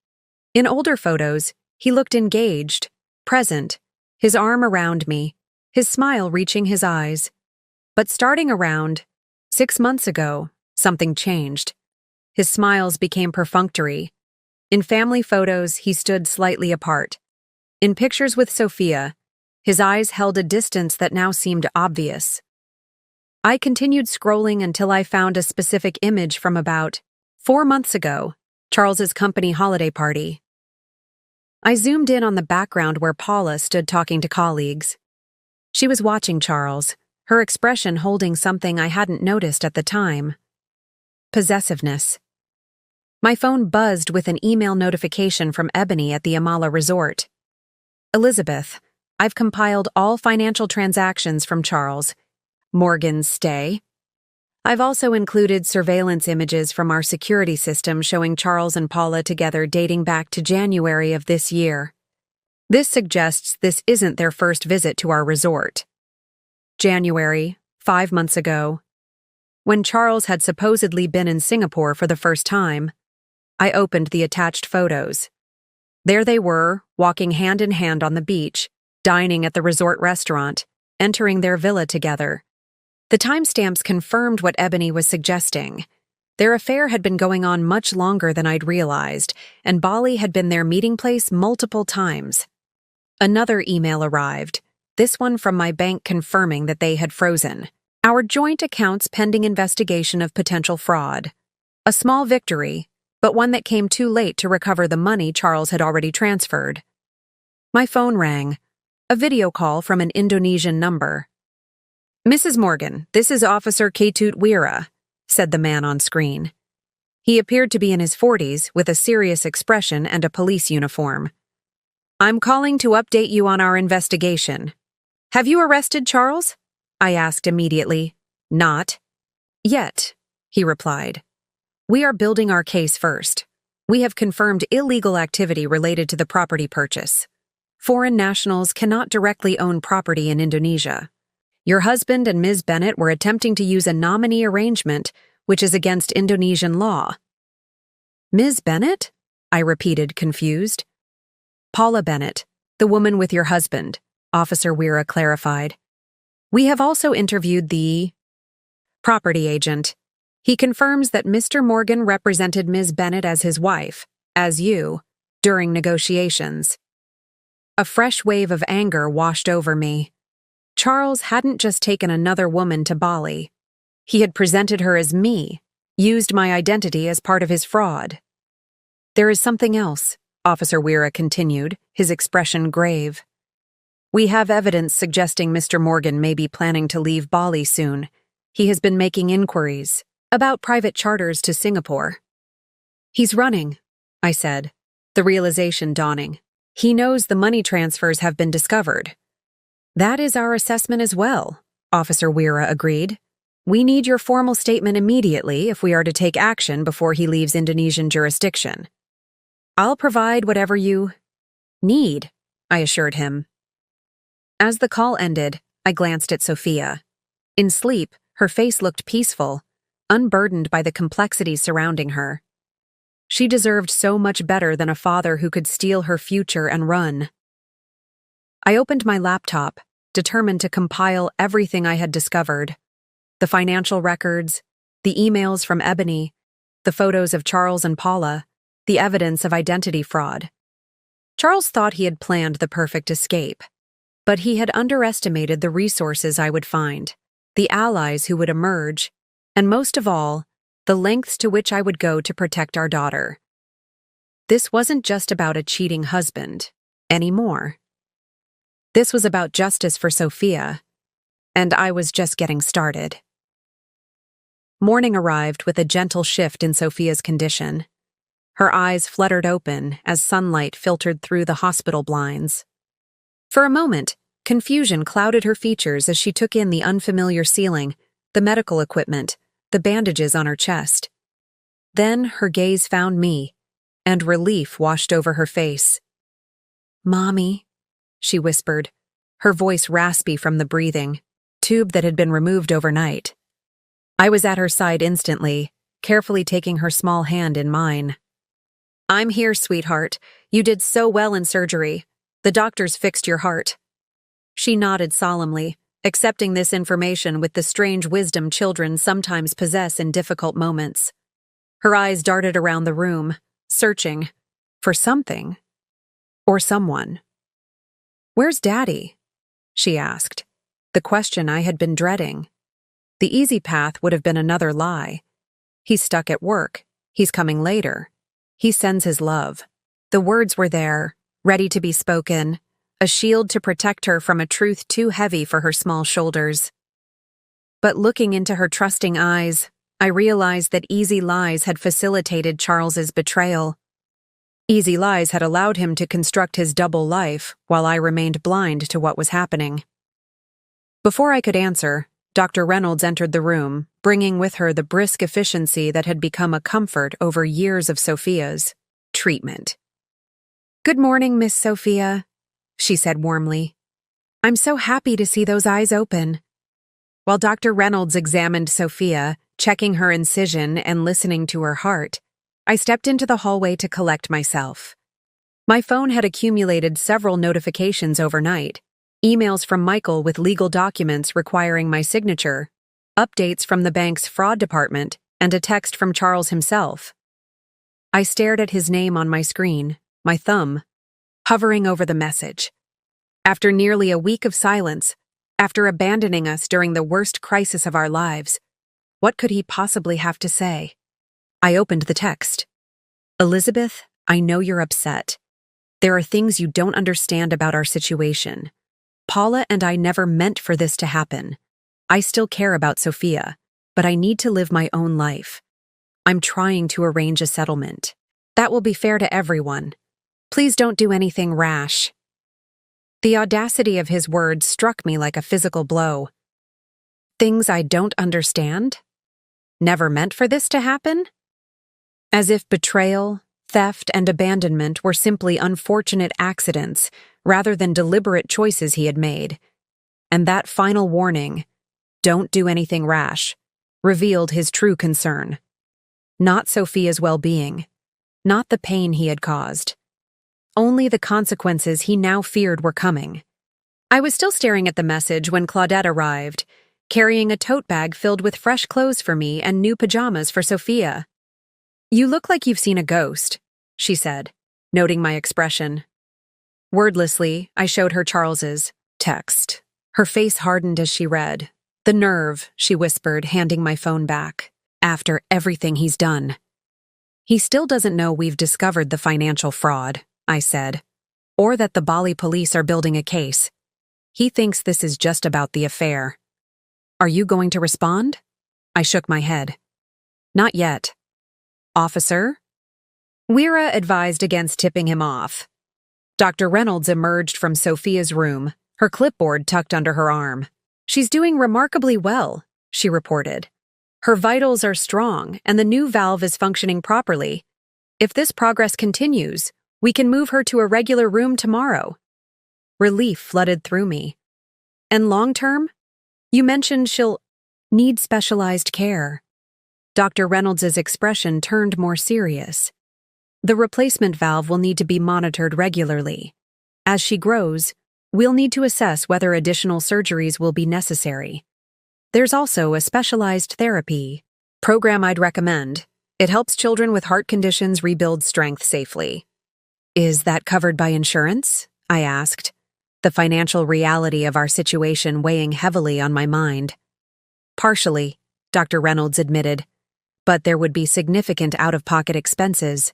In older photos, he looked engaged, present, his arm around me, his smile reaching his eyes. But starting around 6 months ago, something changed. His smiles became perfunctory. In family photos, he stood slightly apart. In pictures with Sophia, his eyes held a distance that now seemed obvious. I continued scrolling until I found a specific image from about 4 months ago, Charles's company holiday party. I zoomed in on the background where Paula stood talking to colleagues. She was watching Charles, her expression holding something I hadn't noticed at the time. Possessiveness. My phone buzzed with an email notification from Ebony at the Amala Resort. "Elizabeth, I've compiled all financial transactions from Charles. Morgan's stay, I've also included surveillance images from our security system showing Charles and Paula together dating back to January of this year. This suggests this isn't their first visit to our resort. January, 5 months ago, when Charles had supposedly been in Singapore for the first time, I opened the attached photos. There they were, walking hand in hand on the beach, dining at the resort restaurant, entering their villa together. The timestamps confirmed what Ebony was suggesting. Their affair had been going on much longer than I'd realized, and Bali had been their meeting place multiple times. Another email arrived, this one from my bank confirming that they had frozen our joint accounts pending investigation of potential fraud. A small victory, but one that came too late to recover the money Charles had already transferred. My phone rang, a video call from an Indonesian number. "Mrs. Morgan, this is Officer Ketut Wira," said the man on screen. He appeared to be in his 40s with a serious expression and a police uniform. "I'm calling to update you on our investigation." "Have you arrested Charles?" I asked immediately. "Not yet," he replied. "We are building our case first. We have confirmed illegal activity related to the property purchase. Foreign nationals cannot directly own property in Indonesia. Your husband and Ms. Bennett were attempting to use a nominee arrangement, which is against Indonesian law." "Ms. Bennett?" I repeated, confused. "Paula Bennett, the woman with your husband," Officer Wira clarified. "We have also interviewed the property agent. He confirms that Mr. Morgan represented Ms. Bennett as his wife, as you, during negotiations." A fresh wave of anger washed over me. Charles hadn't just taken another woman to Bali. He had presented her as me, used my identity as part of his fraud. "There is something else," Officer Wira continued, his expression grave. "We have evidence suggesting Mr. Morgan may be planning to leave Bali soon. He has been making inquiries about private charters to Singapore." "He's running," I said, the realization dawning. "He knows the money transfers have been discovered." "That is our assessment as well," Officer Wira agreed. "We need your formal statement immediately if we are to take action before he leaves Indonesian jurisdiction." "I'll provide whatever you need," I assured him. As the call ended, I glanced at Sophia. In sleep, her face looked peaceful, unburdened by the complexities surrounding her. She deserved so much better than a father who could steal her future and run. I opened my laptop, determined to compile everything I had discovered. The financial records, the emails from Ebony, the photos of Charles and Paula, the evidence of identity fraud. Charles thought he had planned the perfect escape, but he had underestimated the resources I would find, the allies who would emerge, and most of all, the lengths to which I would go to protect our daughter. This wasn't just about a cheating husband anymore. This was about justice for Sophia, and I was just getting started. Morning arrived with a gentle shift in Sophia's condition. Her eyes fluttered open as sunlight filtered through the hospital blinds. For a moment, confusion clouded her features as she took in the unfamiliar ceiling, the medical equipment, the bandages on her chest. Then her gaze found me, and relief washed over her face. "Mommy," she whispered, her voice raspy from the breathing, tube that had been removed overnight. I was at her side instantly, carefully taking her small hand in mine. "I'm here, sweetheart. You did so well in surgery. The doctors fixed your heart." She nodded solemnly, accepting this information with the strange wisdom children sometimes possess in difficult moments. Her eyes darted around the room, searching for something or someone. "Where's Daddy?" she asked, the question I had been dreading. The easy path would have been another lie. "He's stuck at work. He's coming later. He sends his love." The words were there, ready to be spoken, a shield to protect her from a truth too heavy for her small shoulders. But looking into her trusting eyes, I realized that easy lies had facilitated Charles's betrayal. Easy lies had allowed him to construct his double life while I remained blind to what was happening. Before I could answer, Dr. Reynolds entered the room, bringing with her the brisk efficiency that had become a comfort over years of Sophia's treatment. "Good morning, Miss Sophia," she said warmly. "I'm so happy to see those eyes open." While Dr. Reynolds examined Sophia, checking her incision and listening to her heart, I stepped into the hallway to collect myself. My phone had accumulated several notifications overnight: emails from Michael with legal documents requiring my signature, updates from the bank's fraud department, and a text from Charles himself. I stared at his name on my screen, my thumb hovering over the message. After nearly a week of silence, after abandoning us during the worst crisis of our lives, what could he possibly have to say? I opened the text. "Elizabeth, I know you're upset. There are things you don't understand about our situation. Paula and I never meant for this to happen. I still care about Sophia, but I need to live my own life. I'm trying to arrange a settlement. That will be fair to everyone. Please don't do anything rash." The audacity of his words struck me like a physical blow. Things I don't understand? Never meant for this to happen? As if betrayal, theft, and abandonment were simply unfortunate accidents rather than deliberate choices he had made. And that final warning, "Don't do anything rash," revealed his true concern. Not Sophia's well-being, not the pain he had caused. Only the consequences he now feared were coming. I was still staring at the message when Claudette arrived, carrying a tote bag filled with fresh clothes for me and new pajamas for Sophia. "You look like you've seen a ghost," she said, noting my expression. Wordlessly, I showed her Charles's text. Her face hardened as she read. "The nerve," she whispered, handing my phone back. "After everything he's done." "He still doesn't know we've discovered the financial fraud," I said, "or that the Bali police are building a case. He thinks this is just about the affair." "Are you going to respond?" I shook my head. "Not yet." "Officer?" Weira advised against tipping him off. Dr. Reynolds emerged from Sophia's room, her clipboard tucked under her arm. "She's doing remarkably well," she reported. "Her vitals are strong, and the new valve is functioning properly. If this progress continues, we can move her to a regular room tomorrow." Relief flooded through me. "And long-term? You mentioned she'll need specialized care." Dr. Reynolds's expression turned more serious. "The replacement valve will need to be monitored regularly. As she grows, we'll need to assess whether additional surgeries will be necessary. There's also a specialized therapy program I'd recommend. It helps children with heart conditions rebuild strength safely." "Is that covered by insurance?" I asked, the financial reality of our situation weighing heavily on my mind. "Partially," Dr. Reynolds admitted, "but there would be significant out-of-pocket expenses.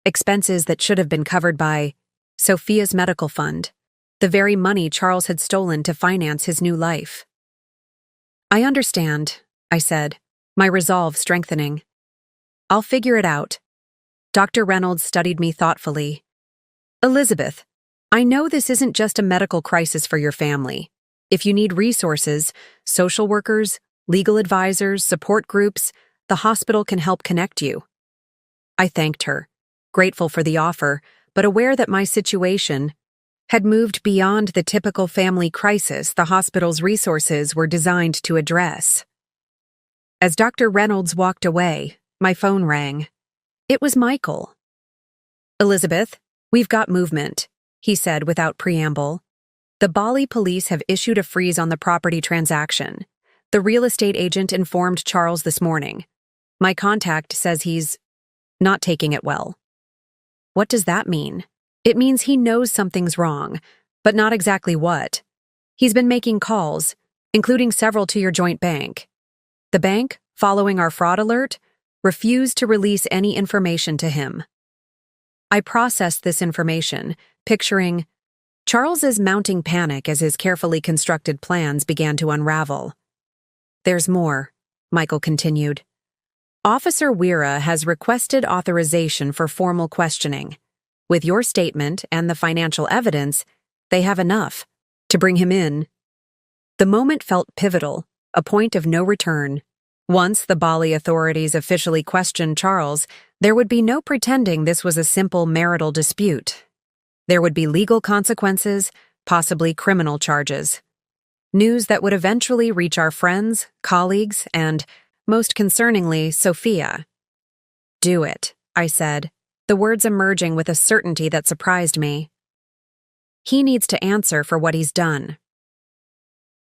Expenses that should have been covered by Sophia's medical fund, the very money Charles had stolen to finance his new life." "I understand," I said, my resolve strengthening. "I'll figure it out." Dr. Reynolds studied me thoughtfully. "Elizabeth, I know this isn't just a medical crisis for your family. If you need resources, social workers, legal advisors, support groups, the hospital can help connect you." I thanked her, grateful for the offer, but aware that my situation had moved beyond the typical family crisis the hospital's resources were designed to address. As Dr. Reynolds walked away, my phone rang. It was Michael. "Elizabeth, we've got movement," he said without preamble. "The Bali police have issued a freeze on the property transaction. The real estate agent informed Charles this morning. My contact says he's not taking it well." "What does that mean?" "It means he knows something's wrong, but not exactly what. He's been making calls, including several to your joint bank. The bank, following our fraud alert, refused to release any information to him." I processed this information, picturing Charles's mounting panic as his carefully constructed plans began to unravel. "There's more," Michael continued. "Officer Weira has requested authorization for formal questioning. With your statement and the financial evidence, they have enough to bring him in." The moment felt pivotal, a point of no return. Once the Bali authorities officially questioned Charles, there would be no pretending this was a simple marital dispute. There would be legal consequences, possibly criminal charges. News that would eventually reach our friends, colleagues, and, most concerningly, Sophia. "Do it," I said, the words emerging with a certainty that surprised me. He needs to answer for what he's done.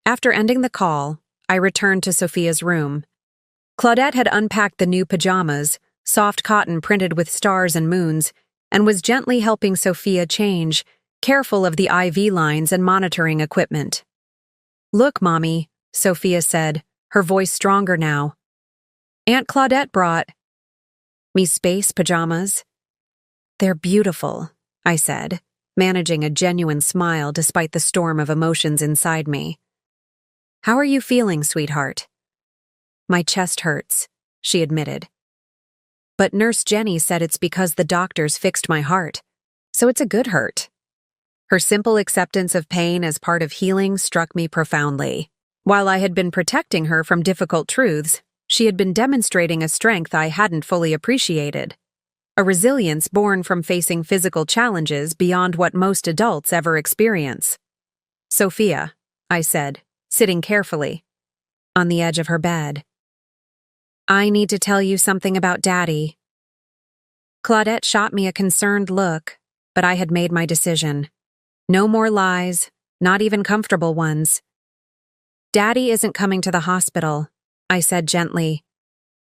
After ending the call, I returned to Sophia's room. Claudette had unpacked the new pajamas, soft cotton printed with stars and moons, and was gently helping Sophia change, careful of the IV lines and monitoring equipment. "Look, Mommy," Sophia said, her voice stronger now. "Aunt Claudette brought me space pajamas." "They're beautiful," I said, managing a genuine smile despite the storm of emotions inside me. "How are you feeling, sweetheart?" "My chest hurts," she admitted. "But Nurse Jenny said it's because the doctors fixed my heart, so it's a good hurt." Her simple acceptance of pain as part of healing struck me profoundly. While I had been protecting her from difficult truths, she had been demonstrating a strength I hadn't fully appreciated. A resilience born from facing physical challenges beyond what most adults ever experience. "Sophia," I said, sitting carefully, on the edge of her bed. "I need to tell you something about Daddy." Claudette shot me a concerned look, but I had made my decision. No more lies, not even comfortable ones. "Daddy isn't coming to the hospital," I said gently.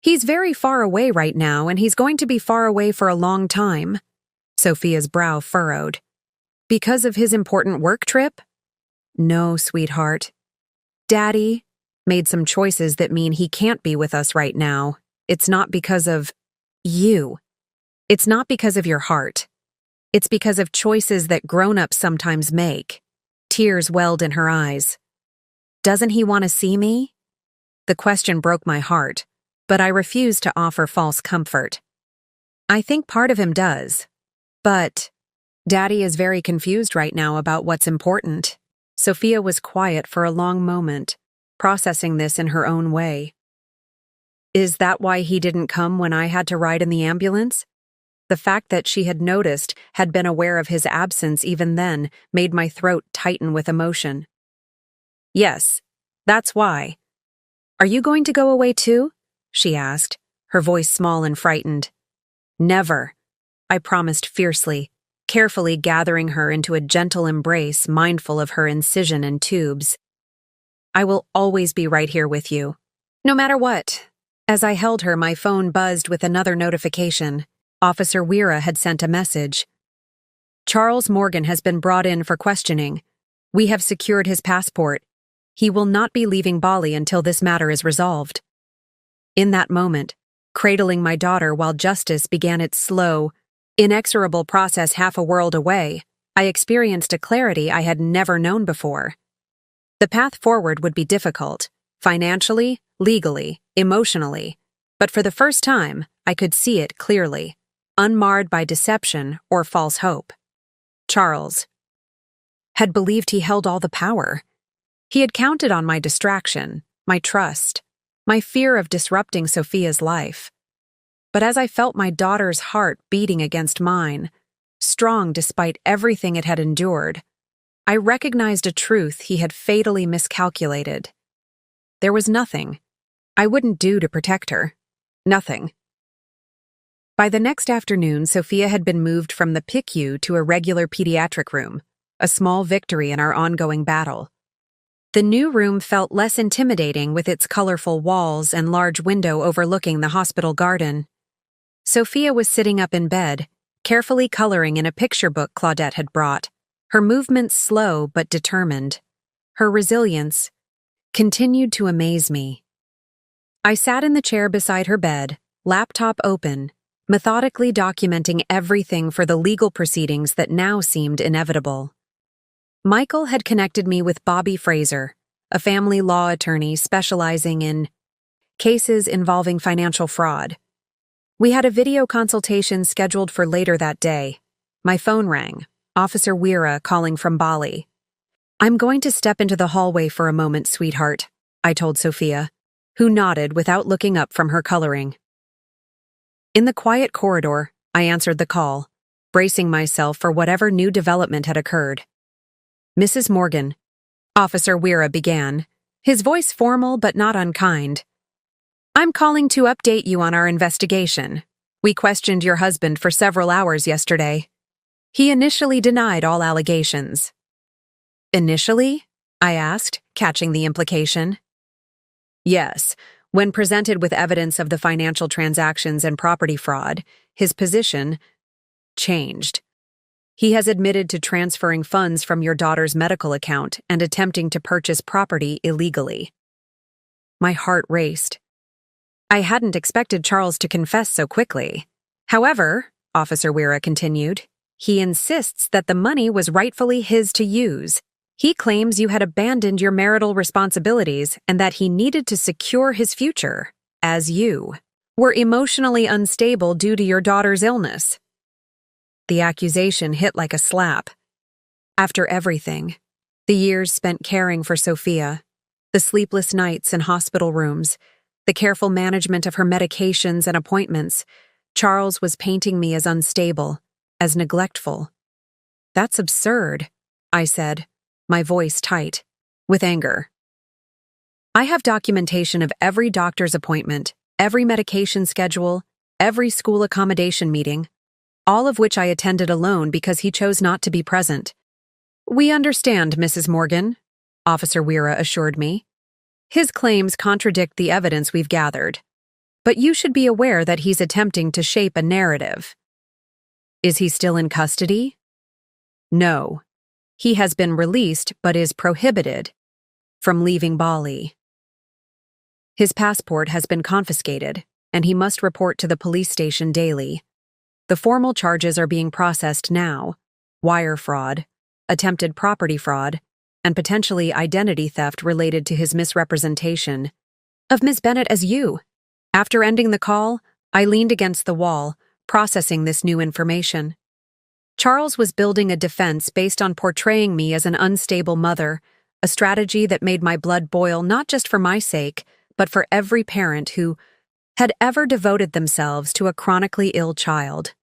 "He's very far away right now, and he's going to be far away for a long time." Sophia's brow furrowed. "Because of his important work trip?" "No, sweetheart. Daddy made some choices that mean he can't be with us right now. It's not because of you. It's not because of your heart. It's because of choices that grown-ups sometimes make." Tears welled in her eyes. "Doesn't he want to see me?" The question broke my heart, but I refused to offer false comfort. "I think part of him does. But Daddy is very confused right now about what's important." Sophia was quiet for a long moment, processing this in her own way. "Is that why he didn't come when I had to ride in the ambulance?" The fact that she had noticed, had been aware of his absence even then, made my throat tighten with emotion. "Yes, that's why." "Are you going to go away too?" she asked, her voice small and frightened. "Never," I promised fiercely, carefully gathering her into a gentle embrace, mindful of her incision and tubes. "I will always be right here with you, no matter what." As I held her, my phone buzzed with another notification. Officer Weira had sent a message. "Charles Morgan has been brought in for questioning. We have secured his passport. He will not be leaving Bali until this matter is resolved." In that moment, cradling my daughter while justice began its slow, inexorable process half a world away, I experienced a clarity I had never known before. The path forward would be difficult, financially, legally, emotionally, but for the first time, I could see it clearly, unmarred by deception or false hope. Charles had believed he held all the power. He had counted on my distraction, my trust, my fear of disrupting Sophia's life. But as I felt my daughter's heart beating against mine, strong despite everything it had endured, I recognized a truth he had fatally miscalculated. There was nothing I wouldn't do to protect her. Nothing. By the next afternoon, Sophia had been moved from the PICU to a regular pediatric room, a small victory in our ongoing battle. The new room felt less intimidating with its colorful walls and large window overlooking the hospital garden. Sophia was sitting up in bed, carefully coloring in a picture book Claudette had brought, her movements slow but determined. Her resilience continued to amaze me. I sat in the chair beside her bed, laptop open, methodically documenting everything for the legal proceedings that now seemed inevitable. Michael had connected me with Bobby Fraser, a family law attorney specializing in cases involving financial fraud. We had a video consultation scheduled for later that day. My phone rang, Officer Weira calling from Bali. "I'm going to step into the hallway for a moment, sweetheart," I told Sophia, who nodded without looking up from her coloring. In the quiet corridor, I answered the call, bracing myself for whatever new development had occurred. Mrs. Morgan, Officer Weira began, his voice formal but not unkind. I'm calling to update you on our investigation. We questioned your husband for several hours yesterday. He initially denied all allegations. Initially? I asked, catching the implication. Yes, when presented with evidence of the financial transactions and property fraud, his position changed. He has admitted to transferring funds from your daughter's medical account and attempting to purchase property illegally. My heart raced. I hadn't expected Charles to confess so quickly. However, Officer Weira continued, he insists that the money was rightfully his to use. He claims you had abandoned your marital responsibilities and that he needed to secure his future, as you were emotionally unstable due to your daughter's illness. The accusation hit like a slap. After everything, the years spent caring for Sophia, the sleepless nights in hospital rooms, the careful management of her medications and appointments, Charles was painting me as unstable, as neglectful. That's absurd, I said, my voice tight, with anger. I have documentation of every doctor's appointment, every medication schedule, every school accommodation meeting, all of which I attended alone because he chose not to be present. We understand, Mrs. Morgan, Officer Weira assured me. His claims contradict the evidence we've gathered, but you should be aware that he's attempting to shape a narrative. Is he still in custody? No. He has been released but is prohibited from leaving Bali. His passport has been confiscated, and he must report to the police station daily. The formal charges are being processed now: wire fraud, attempted property fraud, and potentially identity theft related to his misrepresentation of Ms. Bennett as you. After ending the call, I leaned against the wall, processing this new information. Charles was building a defense based on portraying me as an unstable mother, a strategy that made my blood boil not just for my sake, but for every parent who had ever devoted themselves to a chronically ill child.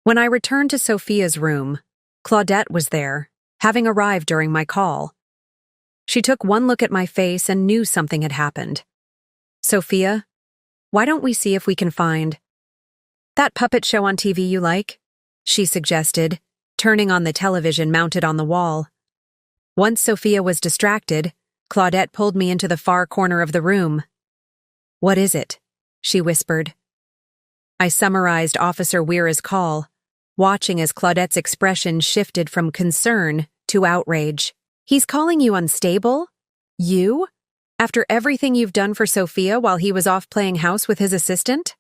When I returned to Sophia's room, Claudette was there, having arrived during my call. She took one look at my face and knew something had happened. Sophia, why don't we see if we can find that puppet show on TV you like? She suggested, turning on the television mounted on the wall. Once Sophia was distracted, Claudette pulled me into the far corner of the room. What is it? She whispered. I summarized Officer Weira's call, watching as Claudette's expression shifted from concern to outrage. He's calling you unstable? You? After everything you've done for Sophia while he was off playing house with his assistant?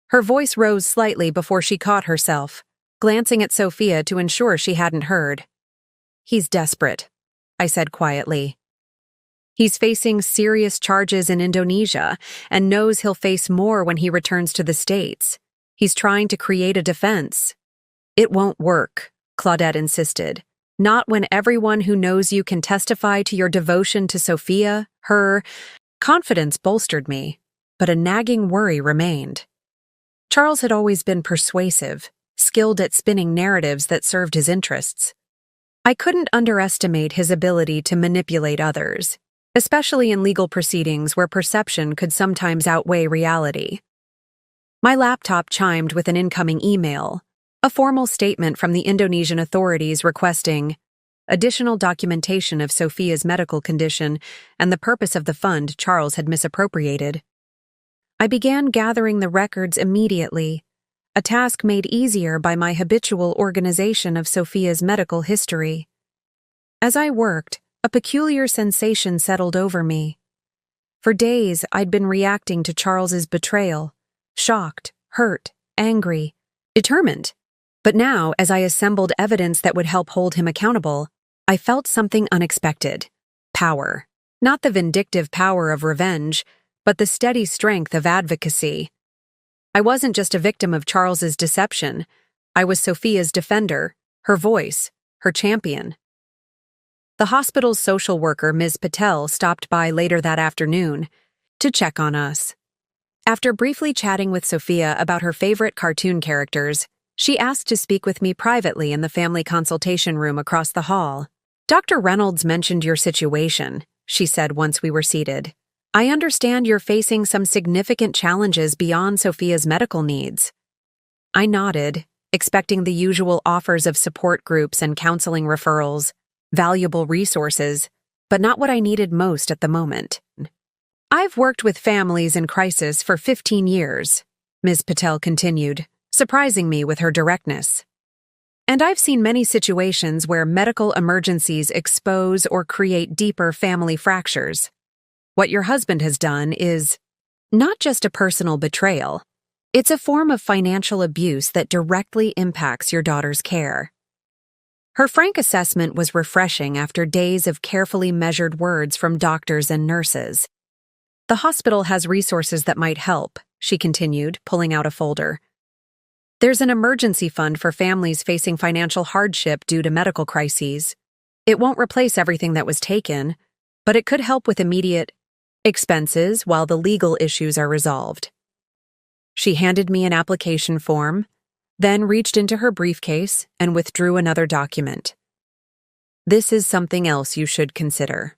Her voice rose slightly before she caught herself, glancing at Sophia to ensure she hadn't heard. He's desperate, I said quietly. He's facing serious charges in Indonesia and knows he'll face more when he returns to the States. He's trying to create a defense. It won't work, Claudette insisted. Not when everyone who knows you can testify to your devotion to Sophia. Her confidence bolstered me, but a nagging worry remained. Charles had always been persuasive, skilled at spinning narratives that served his interests. I couldn't underestimate his ability to manipulate others, especially in legal proceedings where perception could sometimes outweigh reality. My laptop chimed with an incoming email, a formal statement from the Indonesian authorities requesting additional documentation of Sophia's medical condition and the purpose of the fund Charles had misappropriated. I began gathering the records immediately, a task made easier by my habitual organization of Sophia's medical history. As I worked, a peculiar sensation settled over me. For days, I'd been reacting to Charles's betrayal, shocked, hurt, angry, determined. But now, as I assembled evidence that would help hold him accountable, I felt something unexpected. Power. Not the vindictive power of revenge, but the steady strength of advocacy. I wasn't just a victim of Charles's deception. I was Sophia's defender, her voice, her champion. The hospital's social worker, Ms. Patel, stopped by later that afternoon to check on us. After briefly chatting with Sophia about her favorite cartoon characters, she asked to speak with me privately in the family consultation room across the hall. "Dr. Reynolds mentioned your situation," she said once we were seated. "I understand you're facing some significant challenges beyond Sophia's medical needs." I nodded, expecting the usual offers of support groups and counseling referrals, valuable resources, but not what I needed most at the moment. "I've worked with families in crisis for 15 years, Ms. Patel continued, surprising me with her directness. "And I've seen many situations where medical emergencies expose or create deeper family fractures. What your husband has done is not just a personal betrayal. It's a form of financial abuse that directly impacts your daughter's care." Her frank assessment was refreshing after days of carefully measured words from doctors and nurses. "The hospital has resources that might help," she continued, pulling out a folder. "There's an emergency fund for families facing financial hardship due to medical crises. It won't replace everything that was taken, but it could help with immediate expenses while the legal issues are resolved." She handed me an application form, then reached into her briefcase and withdrew another document. "This is something else you should consider.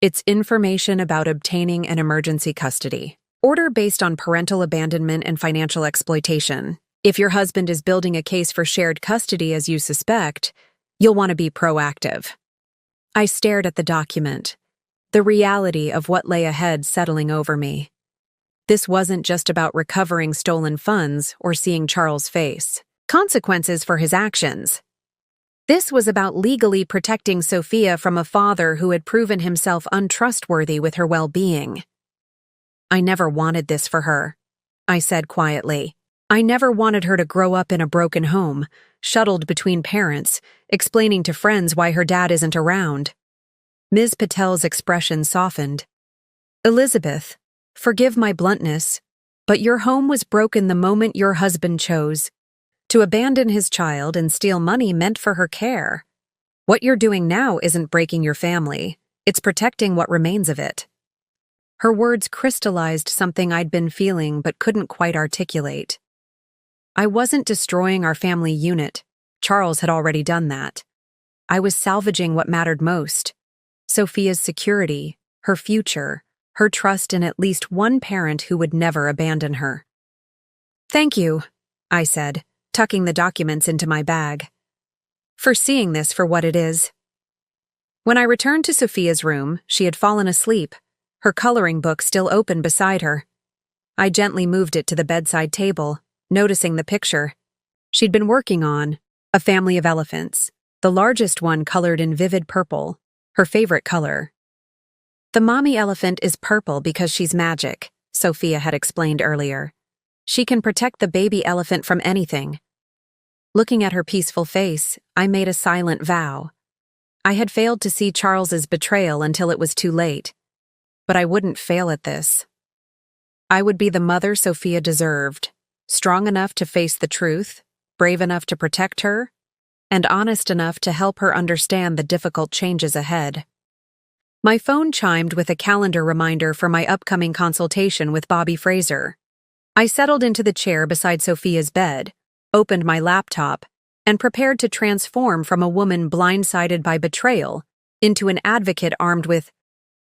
It's information about obtaining an emergency custody order based on parental abandonment and financial exploitation. If your husband is building a case for shared custody as you suspect, you'll want to be proactive." I stared at the document, the reality of what lay ahead settling over me. This wasn't just about recovering stolen funds or seeing Charles face consequences for his actions. This was about legally protecting Sophia from a father who had proven himself untrustworthy with her well-being. "I never wanted this for her," I said quietly. "I never wanted her to grow up in a broken home, shuttled between parents, explaining to friends why her dad isn't around." Ms. Patel's expression softened. "Elizabeth, forgive my bluntness, but your home was broken the moment your husband chose to abandon his child and steal money meant for her care. What you're doing now isn't breaking your family, it's protecting what remains of it." Her words crystallized something I'd been feeling but couldn't quite articulate. I wasn't destroying our family unit. Charles had already done that. I was salvaging what mattered most: Sophia's security, her future, her trust in at least one parent who would never abandon her. "Thank you," I said, tucking the documents into my bag, "for seeing this for what it is." When I returned to Sophia's room, she had fallen asleep, her coloring book still open beside her. I gently moved it to the bedside table, noticing the picture she'd been working on, a family of elephants, the largest one colored in vivid purple, her favorite color. "The mommy elephant is purple because she's magic," Sophia had explained earlier. "She can protect the baby elephant from anything." Looking at her peaceful face, I made a silent vow. I had failed to see Charles's betrayal until it was too late. But I wouldn't fail at this. I would be the mother Sophia deserved, strong enough to face the truth, brave enough to protect her, and honest enough to help her understand the difficult changes ahead. My phone chimed with a calendar reminder for my upcoming consultation with Bobby Fraser. I settled into the chair beside Sophia's bed, opened my laptop, and prepared to transform from a woman blindsided by betrayal into an advocate armed with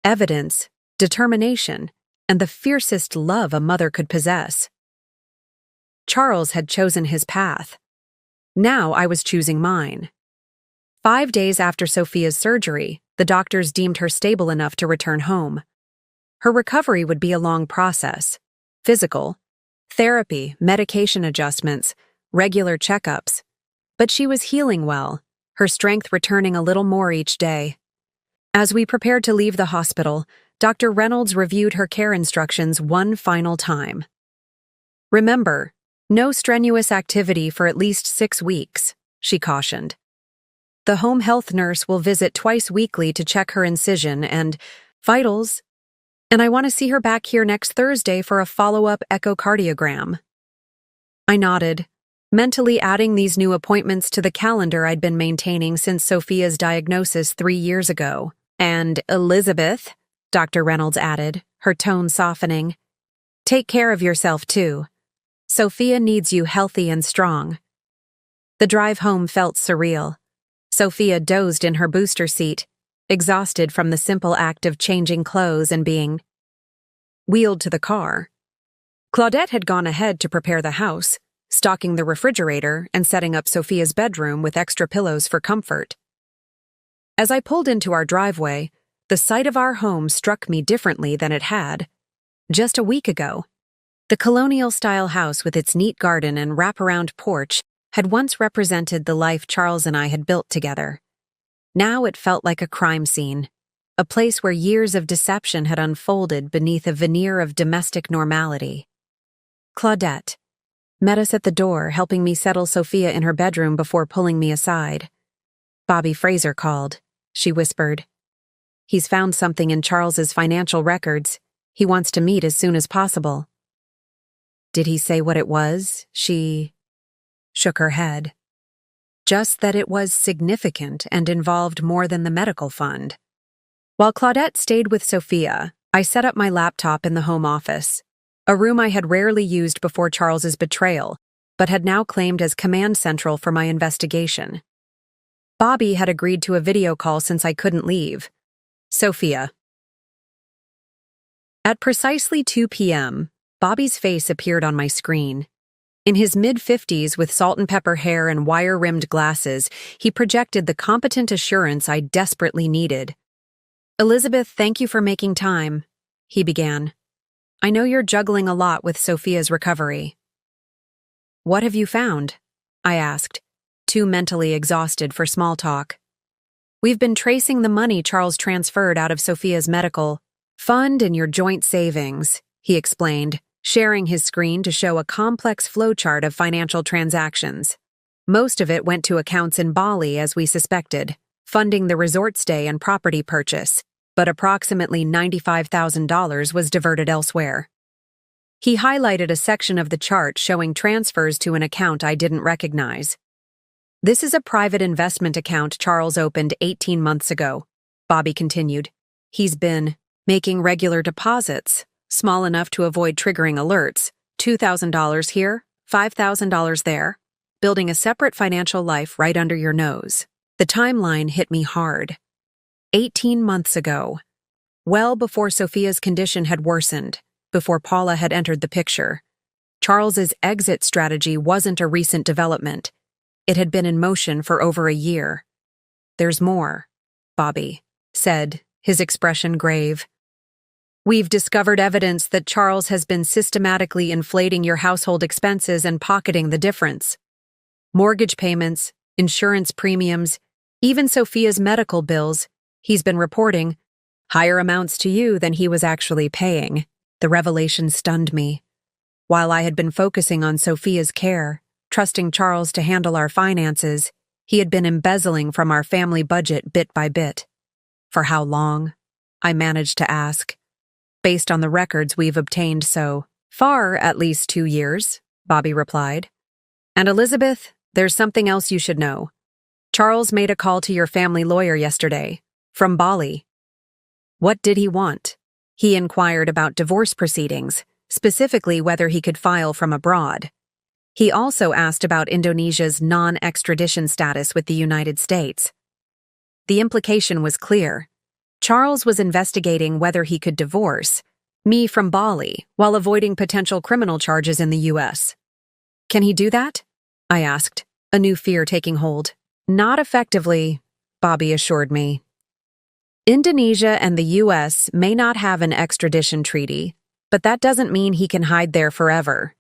evidence, determination, and the fiercest love a mother could possess. Charles had chosen his path. Now I was choosing mine. 5 days after Sophia's surgery, the doctors deemed her stable enough to return home. Her recovery would be a long process: physical, therapy, medication adjustments, regular checkups. But she was healing well, her strength returning a little more each day. As we prepared to leave the hospital, Dr. Reynolds reviewed her care instructions one final time. "Remember, no strenuous activity for at least 6 weeks," she cautioned. "The home health nurse will visit twice weekly to check her incision and vitals, and I want to see her back here next Thursday for a follow-up echocardiogram." I nodded. mentally adding these new appointments to the calendar I'd been maintaining since Sophia's diagnosis 3 years ago. And Elizabeth, Dr. Reynolds added, her tone softening, take care of yourself too. Sophia needs you healthy and strong. The drive home felt surreal. Sophia dozed in her booster seat, exhausted from the simple act of changing clothes and being wheeled to the car. Claudette had gone ahead to prepare the house, stocking the refrigerator and setting up Sophia's bedroom with extra pillows for comfort. As I pulled into our driveway, the sight of our home struck me differently than it had just a week ago. The colonial-style house with its neat garden and wraparound porch had once represented the life Charles and I had built together. Now it felt like a crime scene, a place where years of deception had unfolded beneath a veneer of domestic normality. Claudette met us at the door, helping me settle Sophia in her bedroom before pulling me aside. Bobby Fraser called, she whispered. He's found something in Charles's financial records. He wants to meet as soon as possible. Did he say what it was? She shook her head. Just that it was significant and involved more than the medical fund. While Claudette stayed with Sophia, I set up my laptop in the home office, a room I had rarely used before Charles's betrayal, but had now claimed as command central for my investigation. Bobby had agreed to a video call since I couldn't leave. Sophia. At precisely 2 p.m., Bobby's face appeared on my screen. In his mid-50s with salt and pepper hair and wire-rimmed glasses, he projected the competent assurance I desperately needed. Elizabeth, thank you for making time, he began. I know you're juggling a lot with Sophia's recovery. What have you found? I asked, too mentally exhausted for small talk. We've been tracing the money Charles transferred out of Sophia's medical fund and your joint savings, he explained, sharing his screen to show a complex flowchart of financial transactions. Most of it went to accounts in Bali, as we suspected, funding the resort stay and property purchase, but approximately $95,000 was diverted elsewhere. He highlighted a section of the chart showing transfers to an account I didn't recognize. This is a private investment account Charles opened 18 months ago, Bobby continued. He's been making regular deposits, small enough to avoid triggering alerts, $2,000 here, $5,000 there, building a separate financial life right under your nose. The timeline hit me hard. 18 months ago, well before Sophia's condition had worsened, before Paula had entered the picture. Charles's exit strategy wasn't a recent development. It had been in motion for over a year. There's more, Bobby said, his expression grave. We've discovered evidence that Charles has been systematically inflating your household expenses and pocketing the difference. Mortgage payments, insurance premiums, even Sophia's medical bills, he's been reporting higher amounts to you than he was actually paying. The revelation stunned me. While I had been focusing on Sophia's care, trusting Charles to handle our finances, he had been embezzling from our family budget bit by bit. For how long? I managed to ask. Based on the records we've obtained so far, at least 2 years, Bobby replied. And Elizabeth, there's something else you should know. Charles made a call to your family lawyer yesterday, from Bali. What did he want? He inquired about divorce proceedings, specifically whether he could file from abroad. He also asked about Indonesia's non-extradition status with the United States. The implication was clear. Charles was investigating whether he could divorce me from Bali while avoiding potential criminal charges in the U.S. Can he do that? I asked, a new fear taking hold. Not effectively, Bobby assured me. Indonesia and the U.S. may not have an extradition treaty, but that doesn't mean he can hide there forever.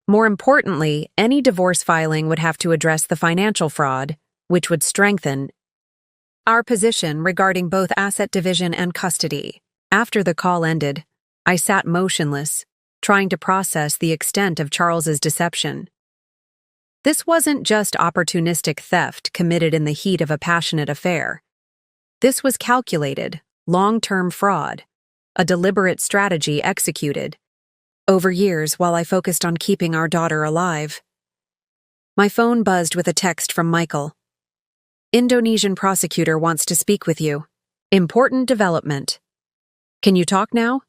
More importantly, any divorce filing would have to address the financial fraud, which would strengthen our position regarding both asset division and custody. After the call ended, I sat motionless, trying to process the extent of Charles's deception. This wasn't just opportunistic theft committed in the heat of a passionate affair. This was calculated, long-term fraud, a deliberate strategy executed over years while I focused on keeping our daughter alive. My phone buzzed with a text from Michael. Indonesian prosecutor wants to speak with you. Important development. Can you talk now?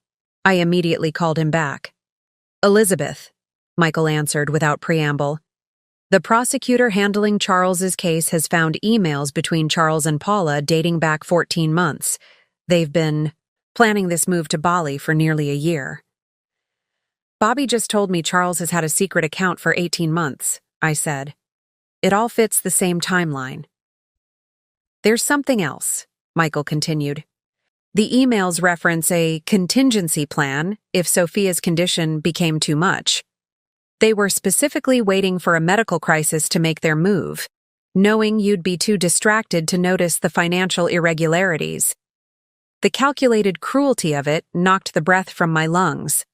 I immediately called him back. Elizabeth, Michael answered without preamble. The prosecutor handling Charles's case has found emails between Charles and Paula dating back 14 months. They've been planning this move to Bali for nearly a year. Bobby just told me Charles has had a secret account for 18 months, I said. It all fits the same timeline. There's something else, Michael continued. The emails reference a contingency plan if Sophia's condition became too much. They were specifically waiting for a medical crisis to make their move, knowing you'd be too distracted to notice the financial irregularities. The calculated cruelty of it knocked the breath from my lungs.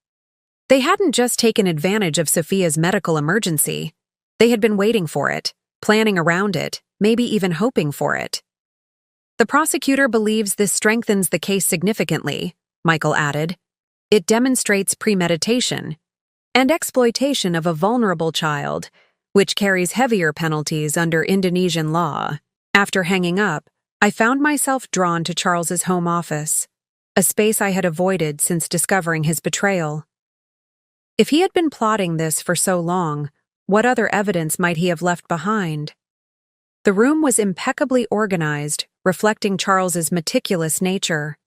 They hadn't just taken advantage of Sophia's medical emergency. They had been waiting for it, planning around it, maybe even hoping for it. The prosecutor believes this strengthens the case significantly, Michael added. It demonstrates premeditation and exploitation of a vulnerable child, which carries heavier penalties under Indonesian law. After hanging up, I found myself drawn to Charles's home office, a space I had avoided since discovering his betrayal. If he had been plotting this for so long, what other evidence might he have left behind? The room was impeccably organized, reflecting Charles's meticulous nature.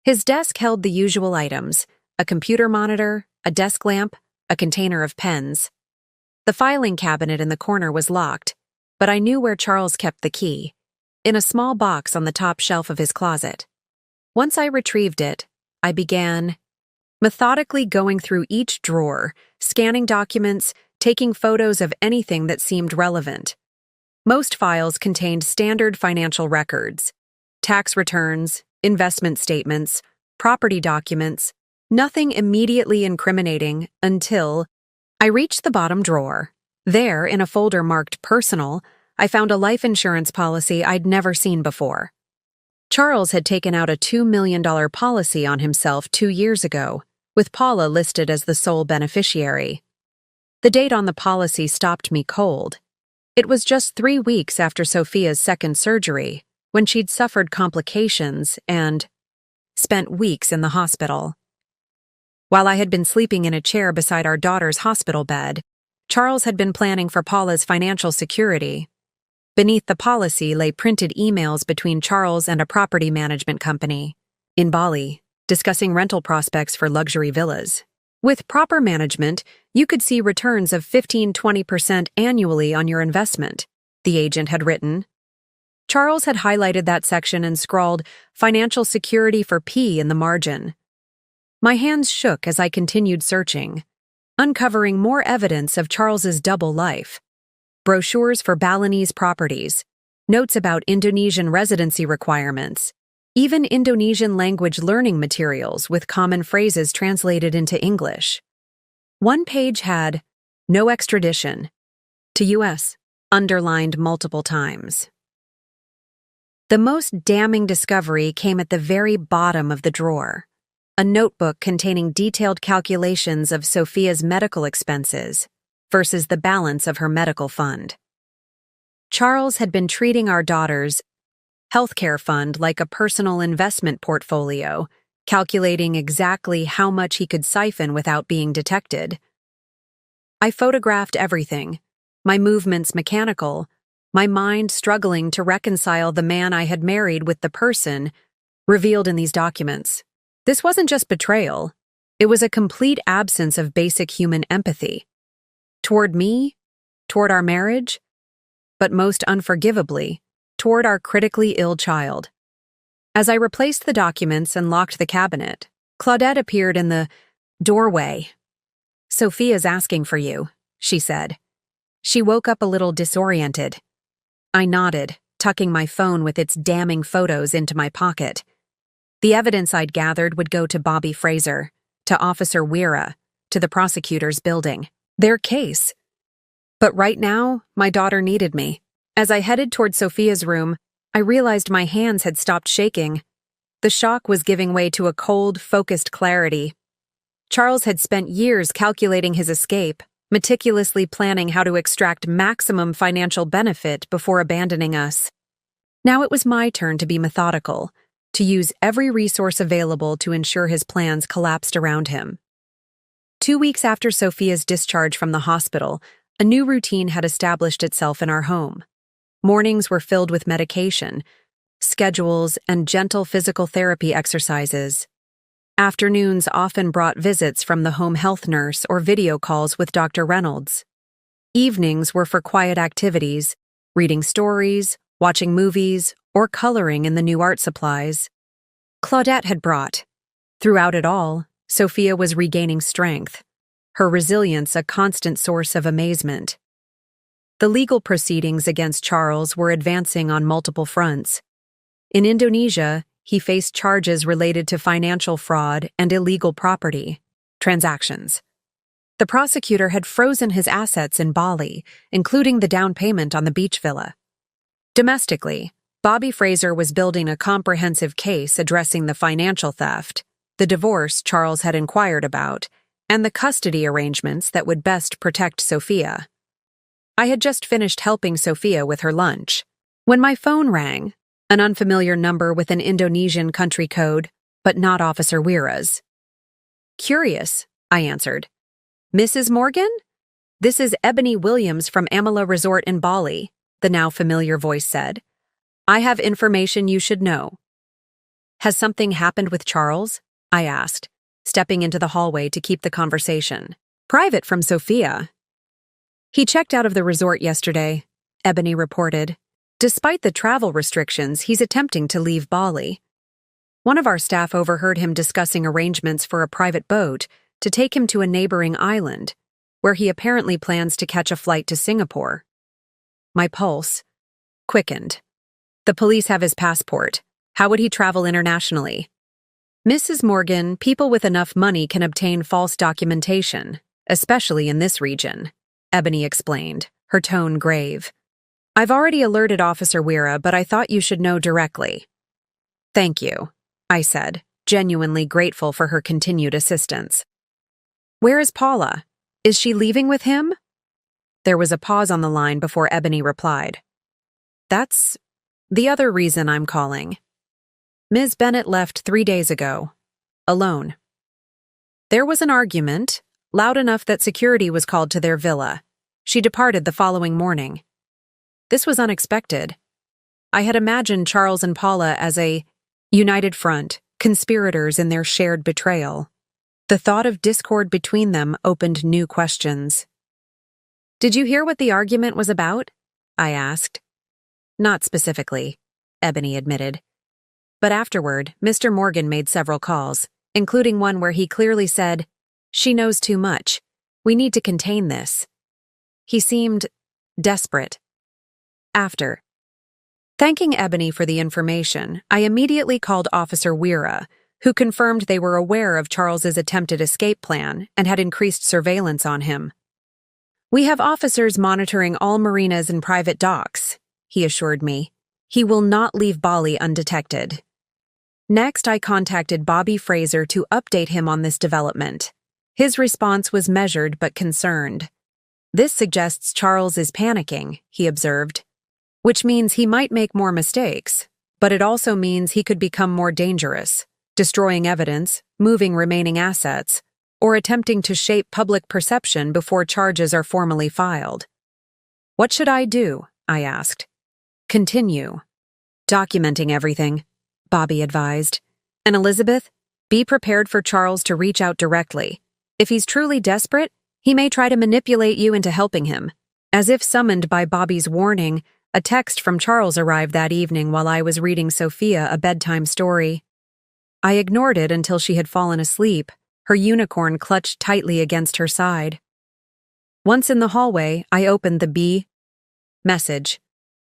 His desk held the usual items: a computer monitor, a desk lamp, a container of pens. The filing cabinet in the corner was locked, but I knew where Charles kept the key, in a small box on the top shelf of his closet. Once I retrieved it, I began methodically going through each drawer, scanning documents, taking photos of anything that seemed relevant. Most files contained standard financial records: tax returns, investment statements, property documents, nothing immediately incriminating until I reached the bottom drawer. There, in a folder marked Personal, I found a life insurance policy I'd never seen before. Charles had taken out a $2 million policy on himself 2 years ago, with Paula listed as the sole beneficiary. The date on the policy stopped me cold. It was just 3 weeks after Sophia's second surgery, when she'd suffered complications and spent weeks in the hospital. While I had been sleeping in a chair beside our daughter's hospital bed, Charles had been planning for Paula's financial security. Beneath the policy lay printed emails between Charles and a property management company in Bali, discussing rental prospects for luxury villas. With proper management, you could see returns of 15–20% annually on your investment, the agent had written. Charles had highlighted that section and scrawled financial security for P in the margin. My hands shook as I continued searching, uncovering more evidence of Charles's double life. Brochures for Balinese properties, notes about Indonesian residency requirements, even Indonesian language learning materials with common phrases translated into English. One page had "No extradition" to U.S., underlined multiple times. The most damning discovery came at the very bottom of the drawer. A notebook containing detailed calculations of Sophia's medical expenses versus the balance of her medical fund. Charles had been treating our daughter's healthcare fund like a personal investment portfolio, calculating exactly how much he could siphon without being detected. I photographed everything, my movements mechanical, my mind struggling to reconcile the man I had married with the person revealed in these documents. This wasn't just betrayal, it was a complete absence of basic human empathy. Toward me, toward our marriage, but most unforgivably, toward our critically ill child. As I replaced the documents and locked the cabinet, Claudette appeared in the doorway. "Sophia's asking for you," she said. She woke up a little disoriented. I nodded, tucking my phone with its damning photos into my pocket. The evidence I'd gathered would go to Bobby Fraser, to Officer Weira, to the prosecutor's building. Their case. But right now, my daughter needed me. As I headed toward Sophia's room, I realized my hands had stopped shaking. The shock was giving way to a cold, focused clarity. Charles had spent years calculating his escape, meticulously planning how to extract maximum financial benefit before abandoning us. Now it was my turn to be methodical, to use every resource available to ensure his plans collapsed around him. 2 weeks after Sophia's discharge from the hospital, a new routine had established itself in our home. Mornings were filled with medication, schedules, and gentle physical therapy exercises. Afternoons often brought visits from the home health nurse or video calls with Dr. Reynolds. Evenings were for quiet activities, reading stories, watching movies, or coloring in the new art supplies Claudette had brought. Throughout it all, Sophia was regaining strength, her resilience a constant source of amazement. The legal proceedings against Charles were advancing on multiple fronts. In Indonesia, he faced charges related to financial fraud and illegal property transactions. The prosecutor had frozen his assets in Bali, including the down payment on the beach villa. Domestically, Bobby Fraser was building a comprehensive case addressing the financial theft, the divorce Charles had inquired about, and the custody arrangements that would best protect Sophia. I had just finished helping Sophia with her lunch when my phone rang, an unfamiliar number with an Indonesian country code, but not Officer Wira's. "Curious," I answered. "Mrs. Morgan? This is Ebony Williams from Amala Resort in Bali," the now familiar voice said. "I have information you should know." "Has something happened with Charles?" I asked, stepping into the hallway to keep the conversation private from Sophia. "He checked out of the resort yesterday," Ebony reported. "Despite the travel restrictions, he's attempting to leave Bali. One of our staff overheard him discussing arrangements for a private boat to take him to a neighboring island, where he apparently plans to catch a flight to Singapore." My pulse quickened. "The police have his passport. How would he travel internationally?" "Mrs. Morgan, people with enough money can obtain false documentation, especially in this region," Ebony explained, her tone grave. "I've already alerted Officer Wira, but I thought you should know directly." "Thank you," I said, genuinely grateful for her continued assistance. "Where is Paula? Is she leaving with him?" There was a pause on the line before Ebony replied. "That's the other reason I'm calling. Ms. Bennett left 3 days ago, alone. There was an argument, loud enough that security was called to their villa. She departed the following morning. This was unexpected. I had imagined Charles and Paula as a united front, conspirators in their shared betrayal. The thought of discord between them opened new questions. "Did you hear what the argument was about?" I asked. "Not specifically," Ebony admitted. But afterward, Mr. Morgan made several calls, including one where he clearly said, "She knows too much. We need to contain this." He seemed desperate. After thanking Ebony for the information, I immediately called Officer Wira, who confirmed they were aware of Charles's attempted escape plan and had increased surveillance on him. "We have officers monitoring all marinas and private docks," he assured me. "He will not leave Bali undetected." Next, I contacted Bobby Fraser to update him on this development. His response was measured but concerned. "This suggests Charles is panicking," he observed, "which means he might make more mistakes, but it also means he could become more dangerous, destroying evidence, moving remaining assets, or attempting to shape public perception before charges are formally filed." "What should I do?" I asked. "Continue documenting everything," Bobby advised. "And Elizabeth, be prepared for Charles to reach out directly. If he's truly desperate, he may try to manipulate you into helping him." As if summoned by Bobby's warning, a text from Charles arrived that evening while I was reading Sophia a bedtime story. I ignored it until she had fallen asleep, her unicorn clutched tightly against her side. Once in the hallway, I opened the B message.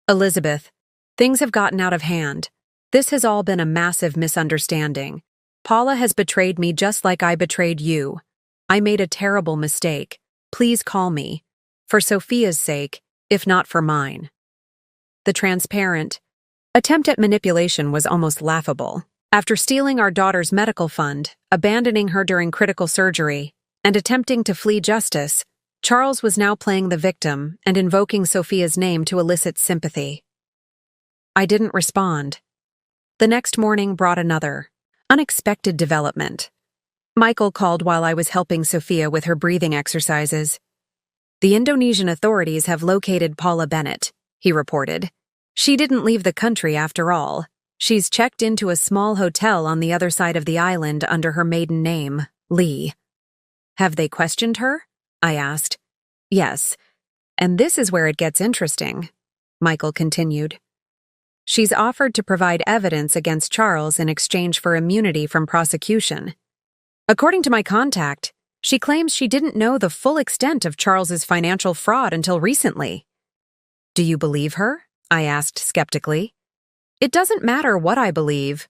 "Elizabeth, things have gotten out of hand. This has all been a massive misunderstanding. Paula has betrayed me just like I betrayed you. I made a terrible mistake. Please call me. For Sophia's sake, if not for mine." The transparent attempt at manipulation was almost laughable. After stealing our daughter's medical fund, abandoning her during critical surgery, and attempting to flee justice, Charles was now playing the victim and invoking Sophia's name to elicit sympathy. I didn't respond. The next morning brought another, unexpected development. Michael called while I was helping Sophia with her breathing exercises. The Indonesian authorities have located Paula Bennett, he reported. She didn't leave the country after all. She's checked into a small hotel on the other side of the island under her maiden name, Lee. Have they questioned her? I asked. Yes, and this is where it gets interesting, Michael continued. She's offered to provide evidence against Charles in exchange for immunity from prosecution. According to my contact, she claims she didn't know the full extent of Charles's financial fraud until recently. Do you believe her? I asked skeptically. It doesn't matter what I believe,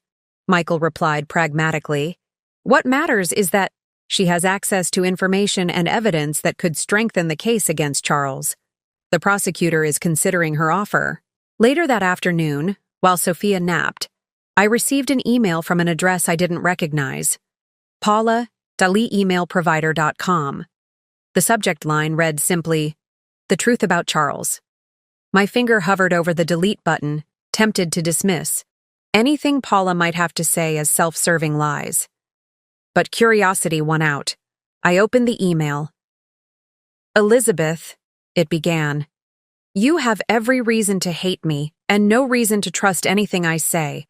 Michael replied pragmatically. What matters is that she has access to information and evidence that could strengthen the case against Charles. The prosecutor is considering her offer. Later that afternoon, while Sophia napped, I received an email from an address I didn't recognize. Paula.emailprovider.com. The subject line read simply, "The truth about Charles." My finger hovered over the delete button, tempted to dismiss anything Paula might have to say as self-serving lies. But curiosity won out. I opened the email. "Elizabeth," it began, "you have every reason to hate me and no reason to trust anything I say.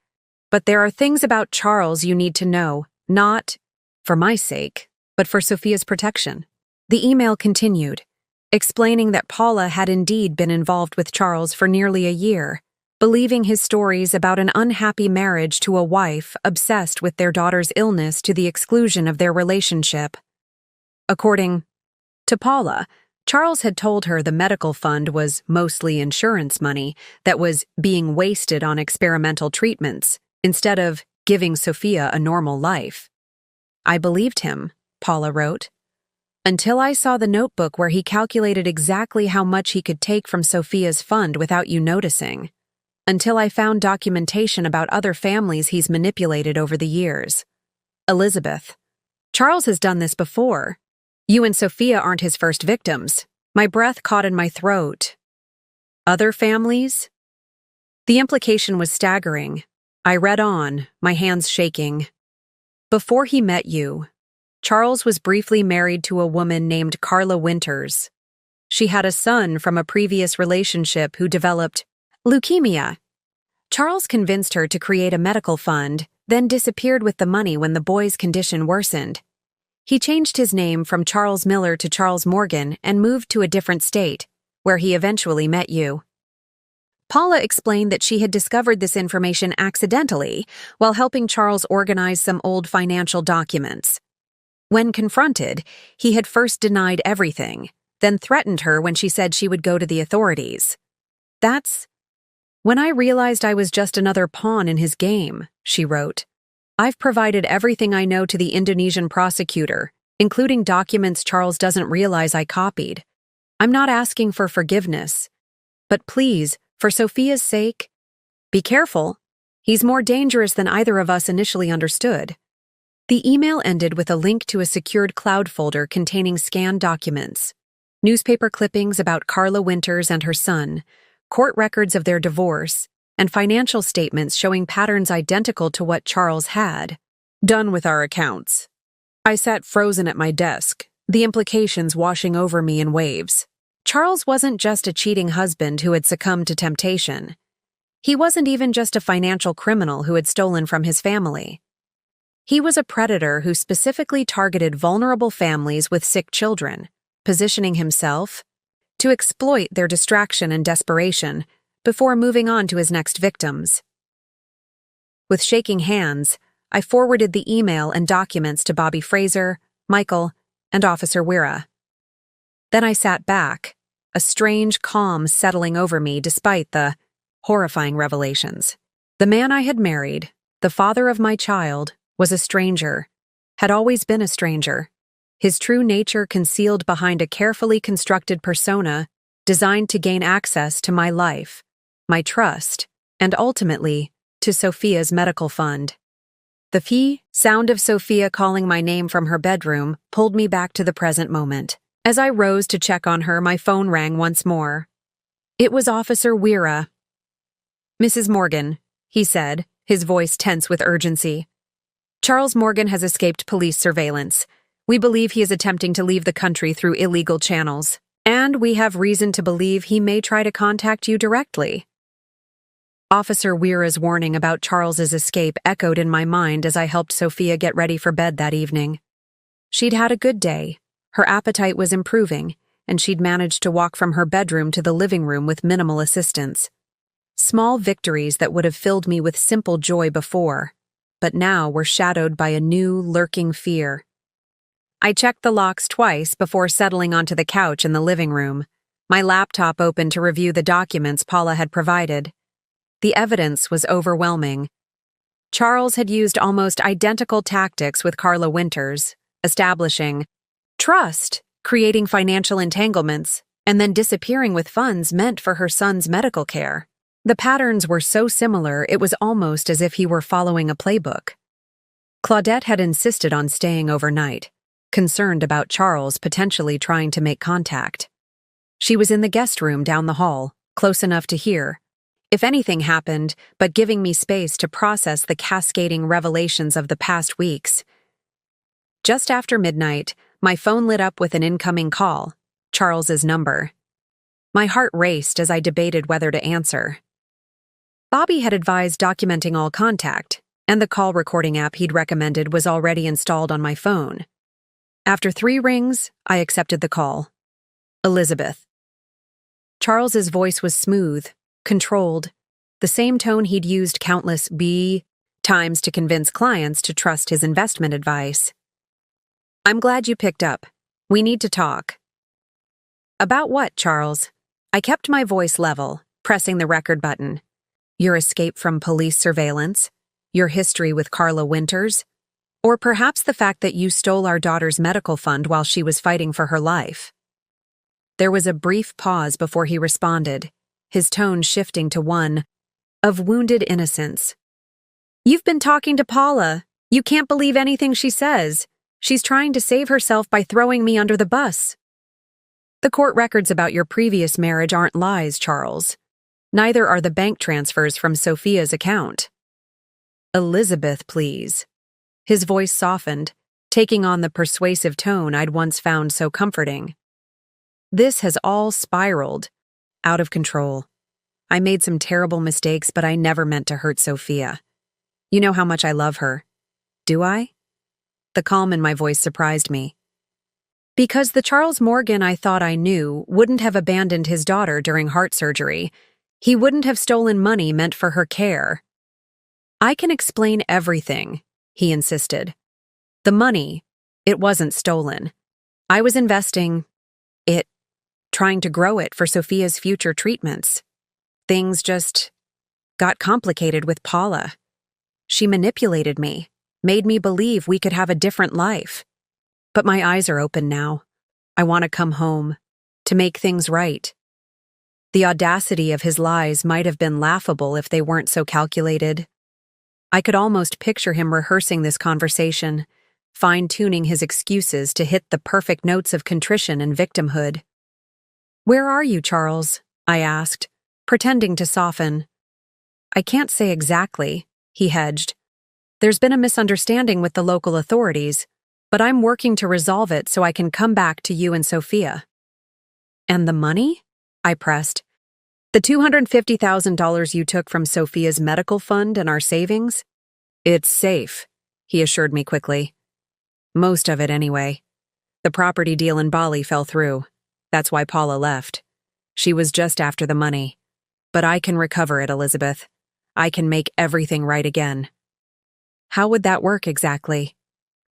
But there are things about Charles you need to know, not for my sake, but for Sophia's protection." The email continued, explaining that Paula had indeed been involved with Charles for nearly a year, believing his stories about an unhappy marriage to a wife obsessed with their daughter's illness to the exclusion of their relationship. According to Paula, Charles had told her the medical fund was mostly insurance money that was being wasted on experimental treatments instead of giving Sophia a normal life. I believed him, Paula wrote, until I saw the notebook where he calculated exactly how much he could take from Sophia's fund without you noticing. Until I found documentation about other families he's manipulated over the years. Elizabeth, Charles has done this before. You and Sophia aren't his first victims. My breath caught in my throat. Other families? The implication was staggering. I read on, my hands shaking. Before he met you, Charles was briefly married to a woman named Carla Winters. She had a son from a previous relationship who developed leukemia. Charles convinced her to create a medical fund, then disappeared with the money when the boy's condition worsened. He changed his name from Charles Miller to Charles Morgan and moved to a different state, where he eventually met you. Paula explained that she had discovered this information accidentally while helping Charles organize some old financial documents. When confronted, he had first denied everything, then threatened her when she said she would go to the authorities. That's when I realized I was just another pawn in his game, she wrote. I've provided everything I know to the Indonesian prosecutor, including documents Charles doesn't realize I copied. I'm not asking for forgiveness. But please, for Sophia's sake, be careful. He's more dangerous than either of us initially understood. The email ended with a link to a secured cloud folder containing scanned documents, newspaper clippings about Carla Winters and her son, court records of their divorce, and financial statements showing patterns identical to what Charles had. Done with our accounts. I sat frozen at my desk, the implications washing over me in waves. Charles wasn't just a cheating husband who had succumbed to temptation. He wasn't even just a financial criminal who had stolen from his family. He was a predator who specifically targeted vulnerable families with sick children, positioning himself to exploit their distraction and desperation before moving on to his next victims. With shaking hands, I forwarded the email and documents to Bobby Fraser, Michael, and Officer Wira. Then I sat back, a strange calm settling over me despite the horrifying revelations. The man I had married, the father of my child, was a stranger, had always been a stranger, his true nature concealed behind a carefully constructed persona designed to gain access to my life, my trust, and ultimately, to Sophia's medical fund. The sound of Sophia calling my name from her bedroom pulled me back to the present moment. As I rose to check on her, my phone rang once more. It was Officer Weira. "Mrs. Morgan," he said, his voice tense with urgency. "Charles Morgan has escaped police surveillance. We believe he is attempting to leave the country through illegal channels, and we have reason to believe he may try to contact you directly." Officer Weira's warning about Charles's escape echoed in my mind as I helped Sophia get ready for bed that evening. She'd had a good day. Her appetite was improving, and she'd managed to walk from her bedroom to the living room with minimal assistance. Small victories that would have filled me with simple joy before, but now were shadowed by a new, lurking fear. I checked the locks twice before settling onto the couch in the living room, my laptop open to review the documents Paula had provided. The evidence was overwhelming. Charles had used almost identical tactics with Carla Winters, establishing trust, creating financial entanglements, and then disappearing with funds meant for her son's medical care. The patterns were so similar it was almost as if he were following a playbook. Claudette had insisted on staying overnight, concerned about Charles potentially trying to make contact. She was in the guest room down the hall, close enough to hear, if anything happened, but giving me space to process the cascading revelations of the past weeks. Just after midnight, my phone lit up with an incoming call, Charles's number. My heart raced as I debated whether to answer. Bobby had advised documenting all contact, and the call recording app he'd recommended was already installed on my phone. After 3 rings, I accepted the call. Elizabeth. Charles's voice was smooth, controlled, the same tone he'd used countless times to convince clients to trust his investment advice. "I'm glad you picked up. We need to talk." "About what, Charles?" I kept my voice level, pressing the record button. "Your escape from police surveillance? Your history with Carla Winters? Or perhaps the fact that you stole our daughter's medical fund while she was fighting for her life?" There was a brief pause before he responded, his tone shifting to one of wounded innocence. "You've been talking to Paula. You can't believe anything she says. She's trying to save herself by throwing me under the bus." "The court records about your previous marriage aren't lies, Charles. Neither are the bank transfers from Sophia's account." "Elizabeth, please." His voice softened, taking on the persuasive tone I'd once found so comforting. "This has all spiraled, out of control. I made some terrible mistakes, but I never meant to hurt Sophia. You know how much I love her. Do I?" The calm in my voice surprised me. Because the Charles Morgan I thought I knew wouldn't have abandoned his daughter during heart surgery. He wouldn't have stolen money meant for her care. "I can explain everything," he insisted. "The money, it wasn't stolen. I was investing it, trying to grow it for Sophia's future treatments. Things just got complicated with Paula. She manipulated me, made me believe we could have a different life. But my eyes are open now. I want to come home, to make things right." The audacity of his lies might have been laughable if they weren't so calculated. I could almost picture him rehearsing this conversation, fine-tuning his excuses to hit the perfect notes of contrition and victimhood. "Where are you, Charles?" I asked, pretending to soften. "I can't say exactly," he hedged. "There's been a misunderstanding with the local authorities, but I'm working to resolve it so I can come back to you and Sophia." "And the money?" I pressed. "The $250,000 you took from Sophia's medical fund and our savings?" "It's safe," he assured me quickly. "Most of it, anyway. The property deal in Bali fell through. That's why Paula left. She was just after the money. But I can recover it, Elizabeth. I can make everything right again." "How would that work exactly?"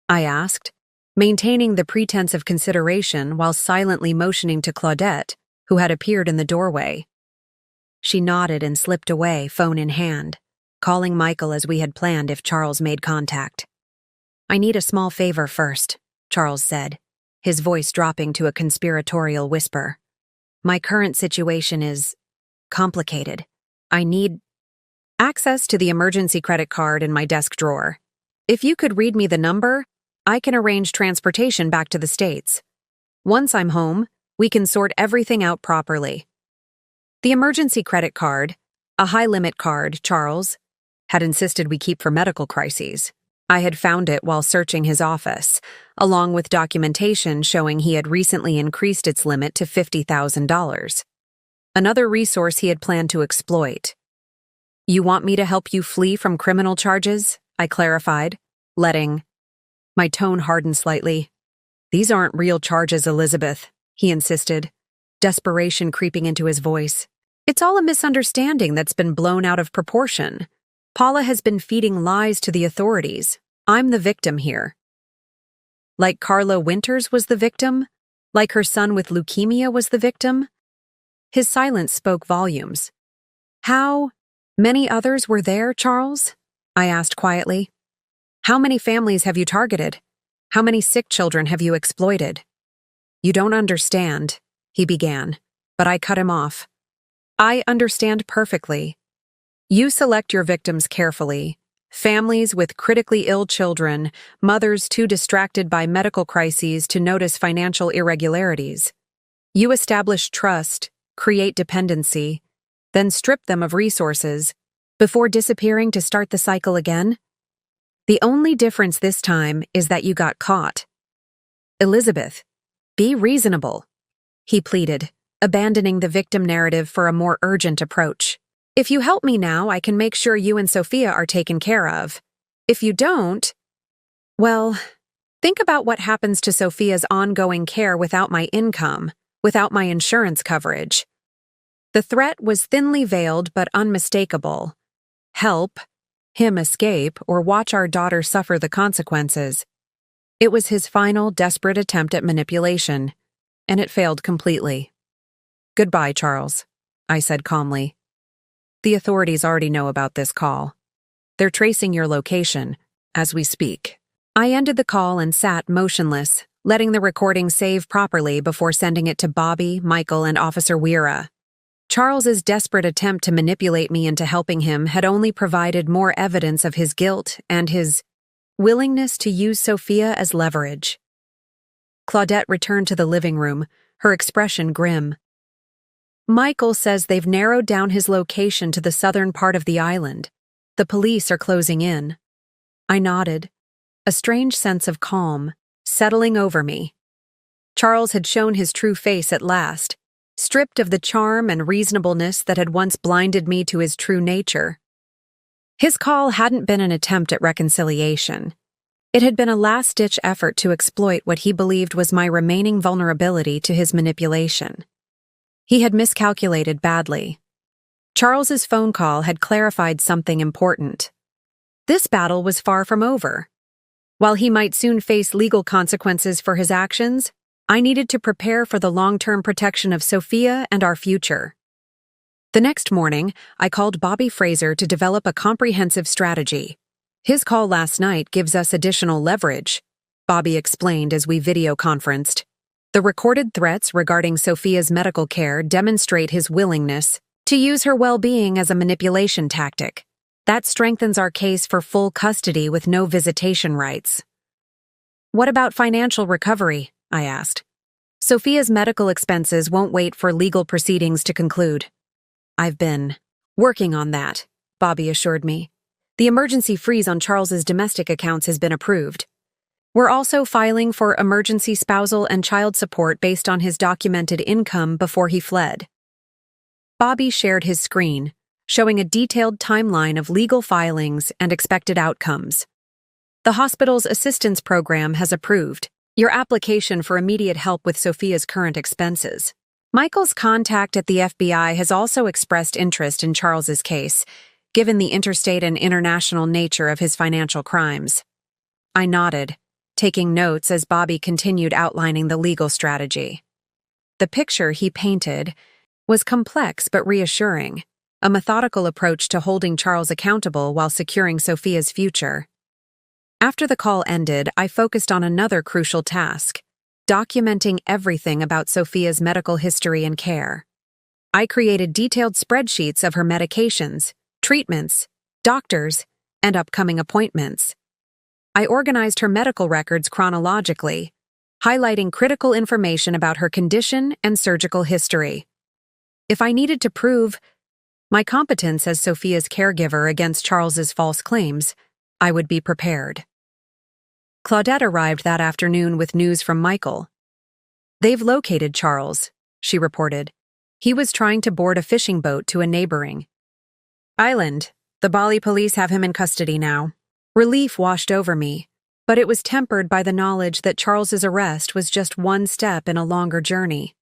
I asked, maintaining the pretense of consideration while silently motioning to Claudette, who had appeared in the doorway. She nodded and slipped away, phone in hand, calling Michael as we had planned if Charles made contact. "I need a small favor first," Charles said, his voice dropping to a conspiratorial whisper. "My current situation is complicated. I need access to the emergency credit card in my desk drawer. If you could read me the number, I can arrange transportation back to the States." Once I'm home, we can sort everything out properly. The emergency credit card, a high-limit card Charles had insisted we keep for medical crises. I had found it while searching his office, along with documentation showing he had recently increased its limit to $50,000. Another resource he had planned to exploit. "You want me to help you flee from criminal charges?" I clarified, letting my tone harden slightly. "These aren't real charges, Elizabeth," he insisted, desperation creeping into his voice. "It's all a misunderstanding that's been blown out of proportion. Paula has been feeding lies to the authorities. I'm the victim here." Like Carla Winters was the victim? Like her son with leukemia was the victim? His silence spoke volumes. "How many others were there, Charles?" I asked quietly. "How many families have you targeted? How many sick children have you exploited?" "You don't understand," he began, but I cut him off. "I understand perfectly. You select your victims carefully. Families with critically ill children, mothers too distracted by medical crises to notice financial irregularities. You establish trust, create dependency, then strip them of resources, before disappearing to start the cycle again. The only difference this time is that you got caught. Elizabeth, be reasonable," he pleaded, abandoning the victim narrative for a more urgent approach. "If you help me now, I can make sure you and Sophia are taken care of. If you don't, well, think about what happens to Sophia's ongoing care without my income, without my insurance coverage." The threat was thinly veiled but unmistakable. Help, him escape, or watch our daughter suffer the consequences. It was his final, desperate attempt at manipulation, and it failed completely. "Goodbye, Charles," I said calmly. "The authorities already know about this call. They're tracing your location as we speak." I ended the call and sat motionless, letting the recording save properly before sending it to Bobby, Michael, and Officer Weira. Charles's desperate attempt to manipulate me into helping him had only provided more evidence of his guilt and his willingness to use Sophia as leverage. Claudette returned to the living room, her expression grim. "Michael says they've narrowed down his location to the southern part of the island. The police are closing in." I nodded, a strange sense of calm settling over me. Charles had shown his true face at last, stripped of the charm and reasonableness that had once blinded me to his true nature. His call hadn't been an attempt at reconciliation. It had been a last-ditch effort to exploit what he believed was my remaining vulnerability to his manipulation. He had miscalculated badly. Charles's phone call had clarified something important. This battle was far from over. While he might soon face legal consequences for his actions, I needed to prepare for the long-term protection of Sophia and our future. The next morning, I called Bobby Fraser to develop a comprehensive strategy. "His call last night gives us additional leverage," Bobby explained as we video-conferenced. "The recorded threats regarding Sophia's medical care demonstrate his willingness to use her well-being as a manipulation tactic. That strengthens our case for full custody with no visitation rights." "What about financial recovery?" I asked. "Sophia's medical expenses won't wait for legal proceedings to conclude." "I've been working on that," Bobby assured me. "The emergency freeze on Charles's domestic accounts has been approved. We're also filing for emergency spousal and child support based on his documented income before he fled." Bobby shared his screen, showing a detailed timeline of legal filings and expected outcomes. "The hospital's assistance program has approved your application for immediate help with Sophia's current expenses. Michael's contact at the FBI has also expressed interest in Charles's case, given the interstate and international nature of his financial crimes." I nodded, taking notes as Bobby continued outlining the legal strategy. The picture he painted was complex but reassuring, a methodical approach to holding Charles accountable while securing Sophia's future. After the call ended, I focused on another crucial task: documenting everything about Sophia's medical history and care. I created detailed spreadsheets of her medications, treatments, doctors, and upcoming appointments. I organized her medical records chronologically, highlighting critical information about her condition and surgical history. If I needed to prove my competence as Sophia's caregiver against Charles's false claims, I would be prepared. Claudette arrived that afternoon with news from Michael. "They've located Charles," she reported. "He was trying to board a fishing boat to a neighboring island. The Bali police have him in custody now." Relief washed over me, but it was tempered by the knowledge that Charles's arrest was just one step in a longer journey.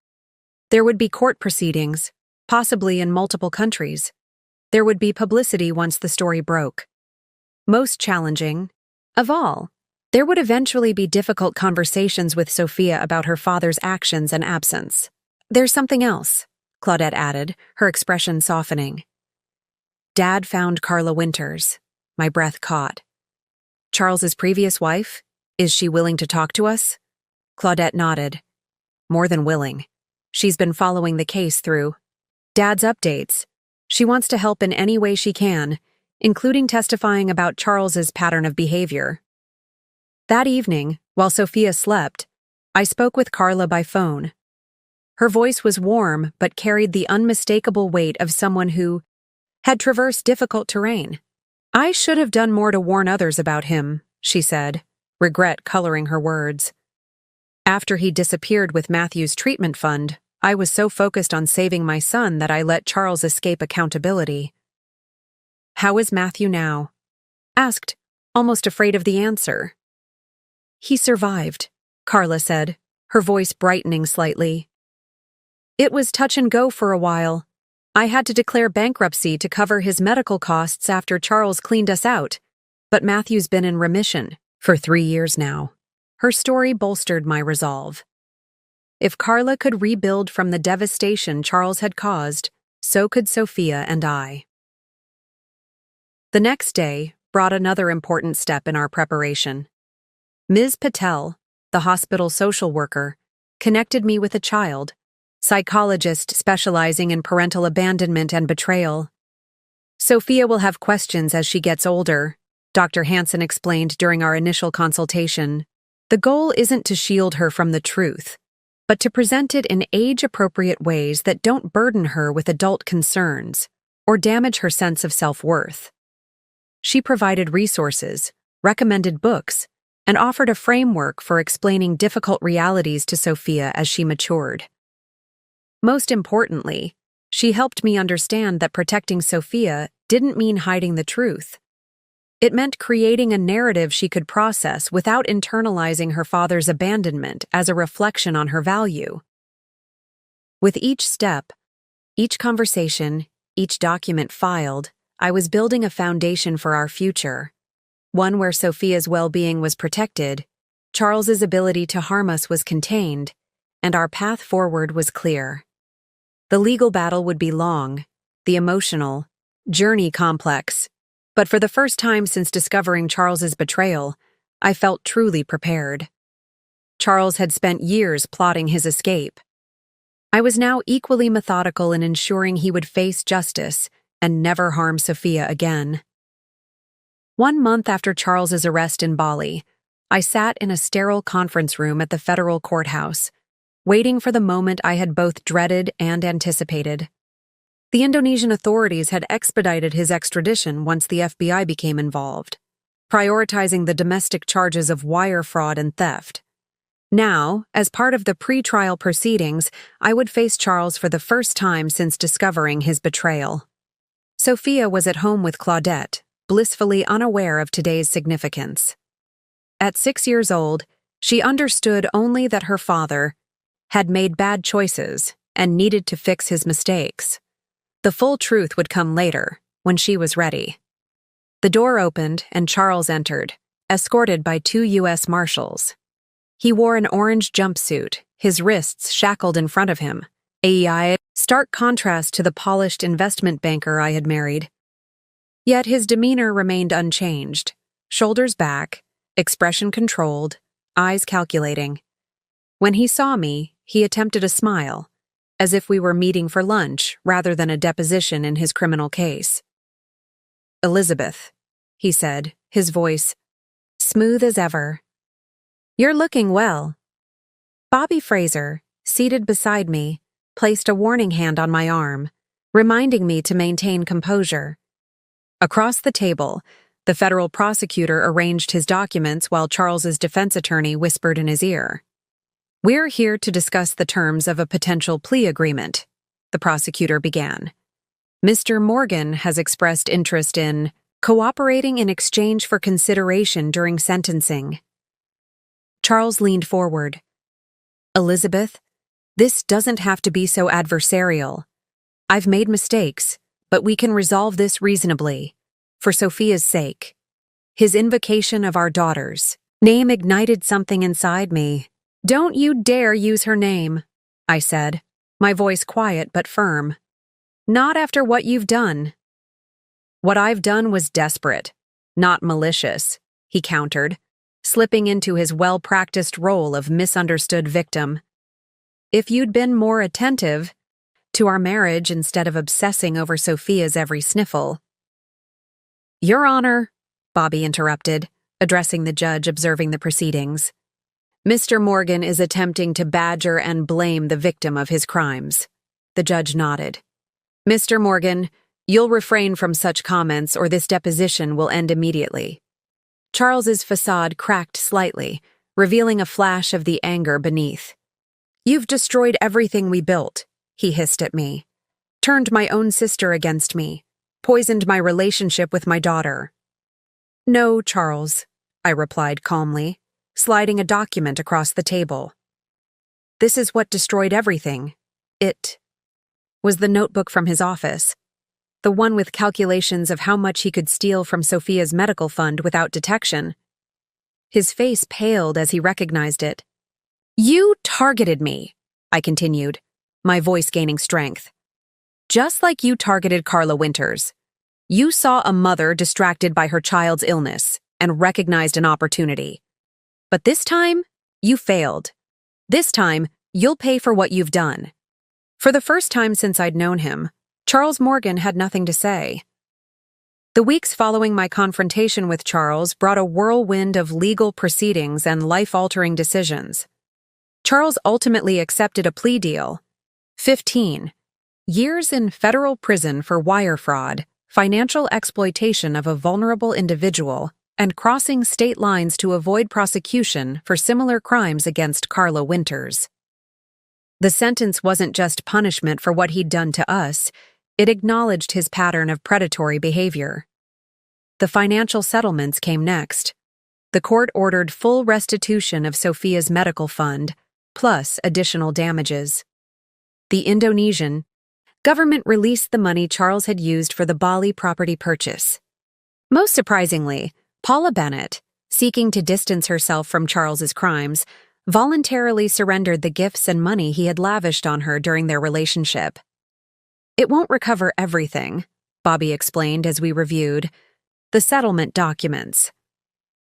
There would be court proceedings, possibly in multiple countries. There would be publicity once the story broke. Most challenging of all, there would eventually be difficult conversations with Sophia about her father's actions and absence. "There's something else," Claudette added, her expression softening. "Dad found Carla Winters." My breath caught. "Charles's previous wife? Is she willing to talk to us?" Claudette nodded. "More than willing. She's been following the case through Dad's updates. She wants to help in any way she can, including testifying about Charles's pattern of behavior." That evening, while Sophia slept, I spoke with Carla by phone. Her voice was warm but carried the unmistakable weight of someone who had traversed difficult terrain. "I should have done more to warn others about him," she said, regret coloring her words. "After he disappeared with Matthew's treatment fund, I was so focused on saving my son that I let Charles escape accountability." "How is Matthew now?" asked, almost afraid of the answer. "He survived," Carla said, her voice brightening slightly. "It was touch and go for a while. I had to declare bankruptcy to cover his medical costs after Charles cleaned us out, but Matthew's been in remission for 3 years now." Her story bolstered my resolve. If Carla could rebuild from the devastation Charles had caused, so could Sophia and I. The next day brought another important step in our preparation. Ms. Patel, the hospital social worker, connected me with a child psychologist specializing in parental abandonment and betrayal. "Sophia will have questions as she gets older," Dr. Hansen explained during our initial consultation. "The goal isn't to shield her from the truth, but to present it in age-appropriate ways that don't burden her with adult concerns or damage her sense of self-worth." She provided resources, recommended books, and offered a framework for explaining difficult realities to Sophia as she matured. Most importantly, she helped me understand that protecting Sophia didn't mean hiding the truth. It meant creating a narrative she could process without internalizing her father's abandonment as a reflection on her value. With each step, each conversation, each document filed, I was building a foundation for our future, one where Sophia's well-being was protected, Charles's ability to harm us was contained, and our path forward was clear. The legal battle would be long, the emotional journey complex, but for the first time since discovering Charles's betrayal, I felt truly prepared. Charles had spent years plotting his escape. I was now equally methodical in ensuring he would face justice and never harm Sophia again. 1 month after Charles's arrest in Bali, I sat in a sterile conference room at the federal courthouse, waiting for the moment I had both dreaded and anticipated. The Indonesian authorities had expedited his extradition once the FBI became involved, prioritizing the domestic charges of wire fraud and theft. Now, as part of the pre-trial proceedings, I would face Charles for the first time since discovering his betrayal. Sophia was at home with Claudette, blissfully unaware of today's significance. At 6 years old, she understood only that her father had made bad choices and needed to fix his mistakes. The full truth would come later, when she was ready. The door opened and Charles entered, escorted by 2 U.S. Marshals. He wore an orange jumpsuit, his wrists shackled in front of him, a stark contrast to the polished investment banker I had married. Yet his demeanor remained unchanged, shoulders back, expression controlled, eyes calculating. When he saw me, he attempted a smile, as if we were meeting for lunch rather than a deposition in his criminal case. "Elizabeth," he said, his voice smooth as ever. "You're looking well." Bobby Fraser, seated beside me, placed a warning hand on my arm, reminding me to maintain composure. Across the table, the federal prosecutor arranged his documents while Charles's defense attorney whispered in his ear. "We're here to discuss the terms of a potential plea agreement," the prosecutor began. "Mr. Morgan has expressed interest in cooperating in exchange for consideration during sentencing." Charles leaned forward. "Elizabeth, this doesn't have to be so adversarial. I've made mistakes, but we can resolve this reasonably, for Sophia's sake." His invocation of our daughter's name ignited something inside me. "Don't you dare use her name," I said, my voice quiet but firm. "Not after what you've done." "What I've done was desperate, not malicious," he countered, slipping into his well-practiced role of misunderstood victim. "If you'd been more attentive to our marriage instead of obsessing over Sophia's every sniffle—" "Your Honor," Bobby interrupted, addressing the judge observing the proceedings, "Mr. Morgan is attempting to badger and blame the victim of his crimes." The judge nodded. "Mr. Morgan, you'll refrain from such comments or this deposition will end immediately." Charles's facade cracked slightly, revealing a flash of the anger beneath. "You've destroyed everything we built," he hissed at me. "Turned my own sister against me. Poisoned my relationship with my daughter." "No, Charles," I replied calmly, sliding a document across the table. "This is what destroyed everything. It was the notebook from his office. The one with calculations of how much he could steal from Sophia's medical fund without detection." His face paled as he recognized it. "You targeted me," I continued, my voice gaining strength. "Just like you targeted Carla Winters. You saw a mother distracted by her child's illness and recognized an opportunity. But this time, you failed. This time, you'll pay for what you've done." For the first time since I'd known him, Charles Morgan had nothing to say. The weeks following my confrontation with Charles brought a whirlwind of legal proceedings and life-altering decisions. Charles ultimately accepted a plea deal. 15 years in federal prison for wire fraud, financial exploitation of a vulnerable individual, and crossing state lines to avoid prosecution for similar crimes against Carla Winters. The sentence wasn't just punishment for what he'd done to us, it acknowledged his pattern of predatory behavior. The financial settlements came next. The court ordered full restitution of Sophia's medical fund, plus additional damages. The Indonesian government released the money Charles had used for the Bali property purchase. Most surprisingly, Paula Bennett, seeking to distance herself from Charles's crimes, voluntarily surrendered the gifts and money he had lavished on her during their relationship. "It won't recover everything," Bobby explained as we reviewed the settlement documents.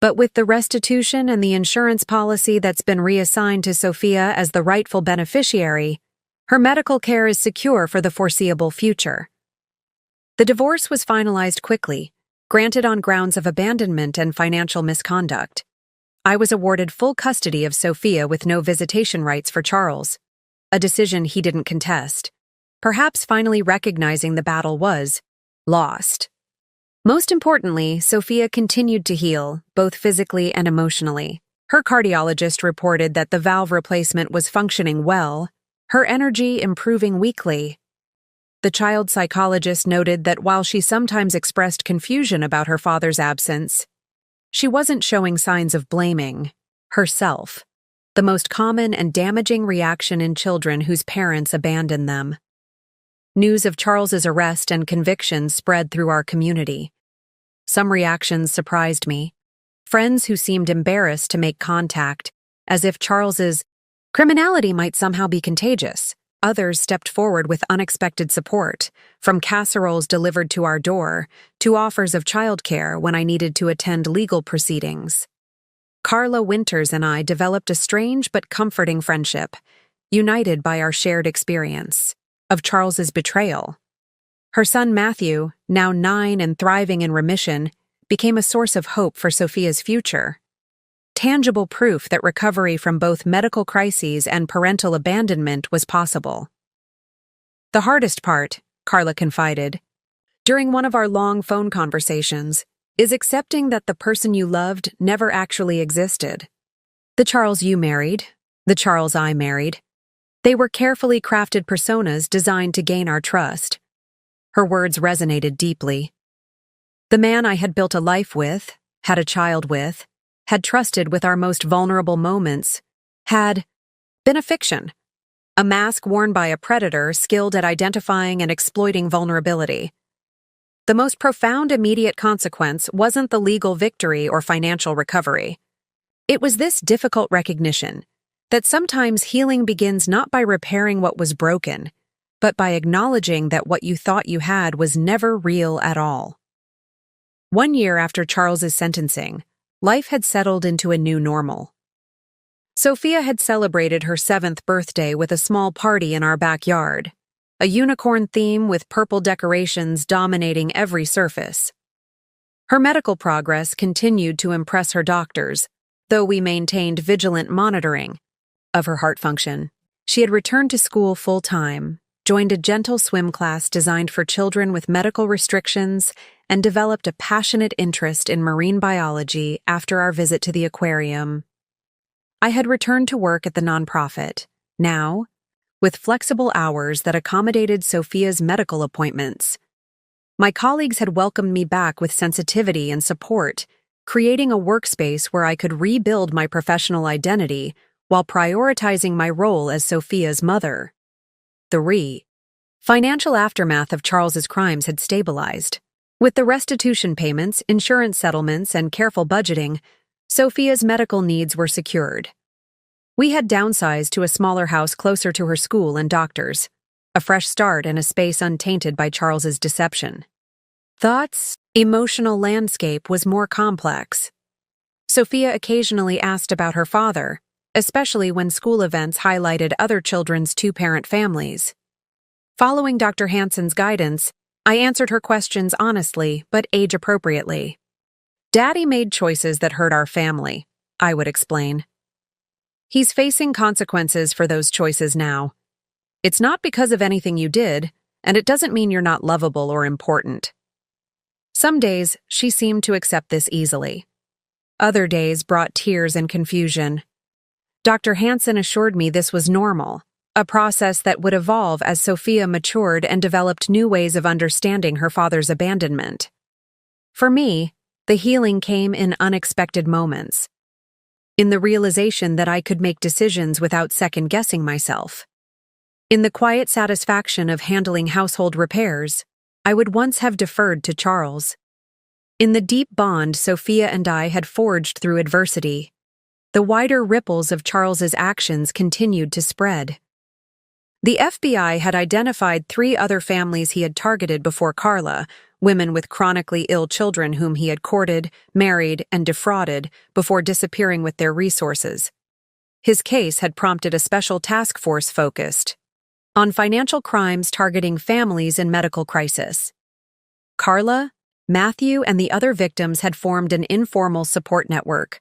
"But with the restitution and the insurance policy that's been reassigned to Sophia as the rightful beneficiary, her medical care is secure for the foreseeable future." The divorce was finalized quickly, granted on grounds of abandonment and financial misconduct. I was awarded full custody of Sophia with no visitation rights for Charles, a decision he didn't contest, perhaps finally recognizing the battle was lost. Most importantly, Sophia continued to heal, both physically and emotionally. Her cardiologist reported that the valve replacement was functioning well, her energy improving weekly. The child psychologist noted that while she sometimes expressed confusion about her father's absence, she wasn't showing signs of blaming herself, the most common and damaging reaction in children whose parents abandon them. News of Charles's arrest and conviction spread through our community. Some reactions surprised me. Friends who seemed embarrassed to make contact, as if Charles's criminality might somehow be contagious. Others stepped forward with unexpected support, from casseroles delivered to our door to offers of childcare when I needed to attend legal proceedings. Carla Winters and I developed a strange but comforting friendship, united by our shared experience of Charles's betrayal. Her son Matthew, now 9 and thriving in remission, became a source of hope for Sophia's future. tangible proof that recovery from both medical crises and parental abandonment was possible. The hardest part, Carla confided, during one of our long phone conversations, is accepting that the person you loved never actually existed. The Charles you married, the Charles I married. They were carefully crafted personas designed to gain our trust. Her words resonated deeply. The man I had built a life with, had a child with, had trusted with our most vulnerable moments, had been a fiction, a mask worn by a predator skilled at identifying and exploiting vulnerability. The most profound immediate consequence wasn't the legal victory or financial recovery. It was this difficult recognition that sometimes healing begins not by repairing what was broken, but by acknowledging that what you thought you had was never real at all. 1 year after Charles's sentencing, life had settled into a new normal. Sophia had celebrated her 7th birthday with a small party in our backyard, a unicorn theme with purple decorations dominating every surface. Her medical progress continued to impress her doctors, though we maintained vigilant monitoring of her heart function. She had returned to school full-time, joined a gentle swim class designed for children with medical restrictions, and developed a passionate interest in marine biology after our visit to the aquarium. I had returned to work at the nonprofit, now, with flexible hours that accommodated Sophia's medical appointments. My colleagues had welcomed me back with sensitivity and support, creating a workspace where I could rebuild my professional identity while prioritizing my role as Sophia's mother. The financial aftermath of Charles's crimes had stabilized. With the restitution payments, insurance settlements, and careful budgeting, Sophia's medical needs were secured. We had downsized to a smaller house closer to her school and doctors, a fresh start and a space untainted by Charles's deception. Thought's emotional landscape was more complex. Sophia occasionally asked about her father, especially when school events highlighted other children's 2-parent families. Following Dr. Hansen's guidance, I answered her questions honestly but age-appropriately. Daddy made choices that hurt our family, I would explain. He's facing consequences for those choices now. It's not because of anything you did, and it doesn't mean you're not lovable or important. Some days, she seemed to accept this easily. Other days brought tears and confusion. Dr. Hansen assured me this was normal, a process that would evolve as Sophia matured and developed new ways of understanding her father's abandonment. For me, the healing came in unexpected moments. In the realization that I could make decisions without second-guessing myself. In the quiet satisfaction of handling household repairs, I would once have deferred to Charles. In the deep bond Sophia and I had forged through adversity, the wider ripples of Charles's actions continued to spread. The FBI had identified 3 other families he had targeted before Carla, women with chronically ill children whom he had courted, married, and defrauded before disappearing with their resources. His case had prompted a special task force focused on financial crimes targeting families in medical crisis. Carla, Matthew, and the other victims had formed an informal support network.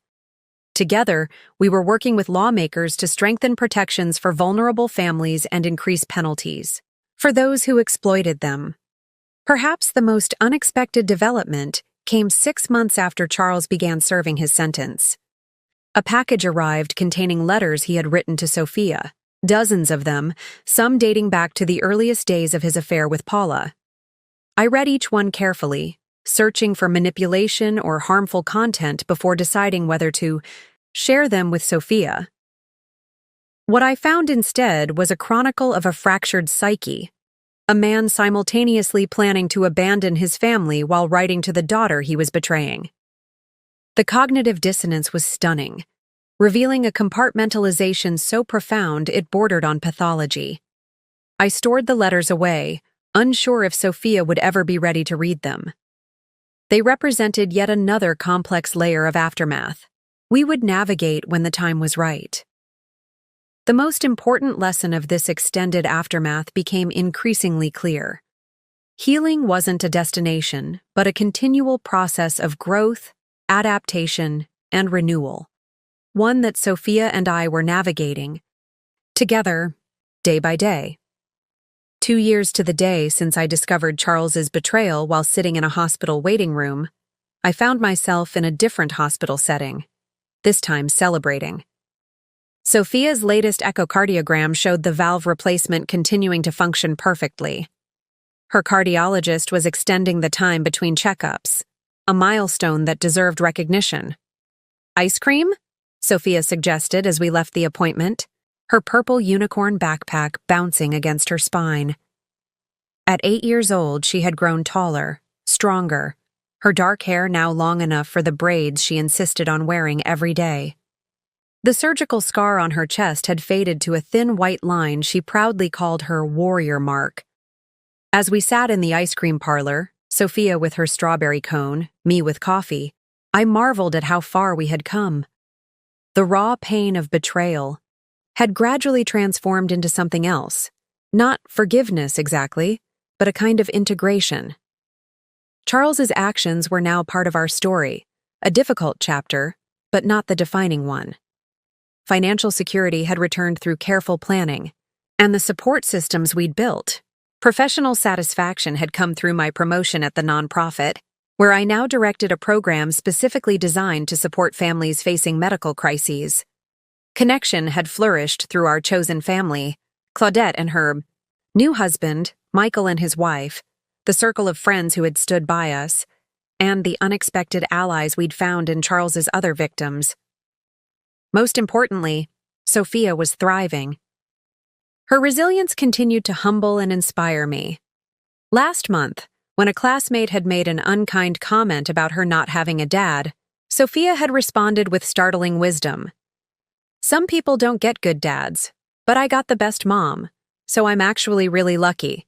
Together, we were working with lawmakers to strengthen protections for vulnerable families and increase penalties for those who exploited them. Perhaps the most unexpected development came 6 months after Charles began serving his sentence. A package arrived containing letters he had written to Sophia, dozens of them, some dating back to the earliest days of his affair with Paula. I read each one carefully, searching for manipulation or harmful content before deciding whether to share them with Sophia. What I found instead was a chronicle of a fractured psyche, a man simultaneously planning to abandon his family while writing to the daughter he was betraying. The cognitive dissonance was stunning, revealing a compartmentalization so profound it bordered on pathology. I stored the letters away, unsure if Sophia would ever be ready to read them. They represented yet another complex layer of aftermath we would navigate when the time was right. The most important lesson of this extended aftermath became increasingly clear. Healing wasn't a destination, but a continual process of growth, adaptation, and renewal. one that Sophia and I were navigating, together, day by day. 2 years to the day since I discovered Charles's betrayal while sitting in a hospital waiting room, I found myself in a different hospital setting, this time celebrating. Sophia's latest echocardiogram showed the valve replacement continuing to function perfectly. Her cardiologist was extending the time between checkups, a milestone that deserved recognition. "Ice cream?" Sophia suggested as we left the appointment, her purple unicorn backpack bouncing against her spine. At 8 years old, she had grown taller, stronger, her dark hair now long enough for the braids she insisted on wearing every day. The surgical scar on her chest had faded to a thin white line she proudly called her warrior mark. As we sat in the ice cream parlor, Sophia with her strawberry cone, me with coffee, I marveled at how far we had come. The raw pain of betrayal had gradually transformed into something else. Not forgiveness exactly, but a kind of integration. Charles's actions were now part of our story, a difficult chapter, but not the defining one. Financial security had returned through careful planning, and the support systems we'd built. Professional satisfaction had come through my promotion at the nonprofit, where I now directed a program specifically designed to support families facing medical crises. Connection had flourished through our chosen family, Claudette and her new husband, Michael and his wife, the circle of friends who had stood by us, and the unexpected allies we'd found in Charles's other victims. Most importantly, Sophia was thriving. Her resilience continued to humble and inspire me. Last month, when a classmate had made an unkind comment about her not having a dad, Sophia had responded with startling wisdom. "Some people don't get good dads, but I got the best mom, so I'm actually really lucky."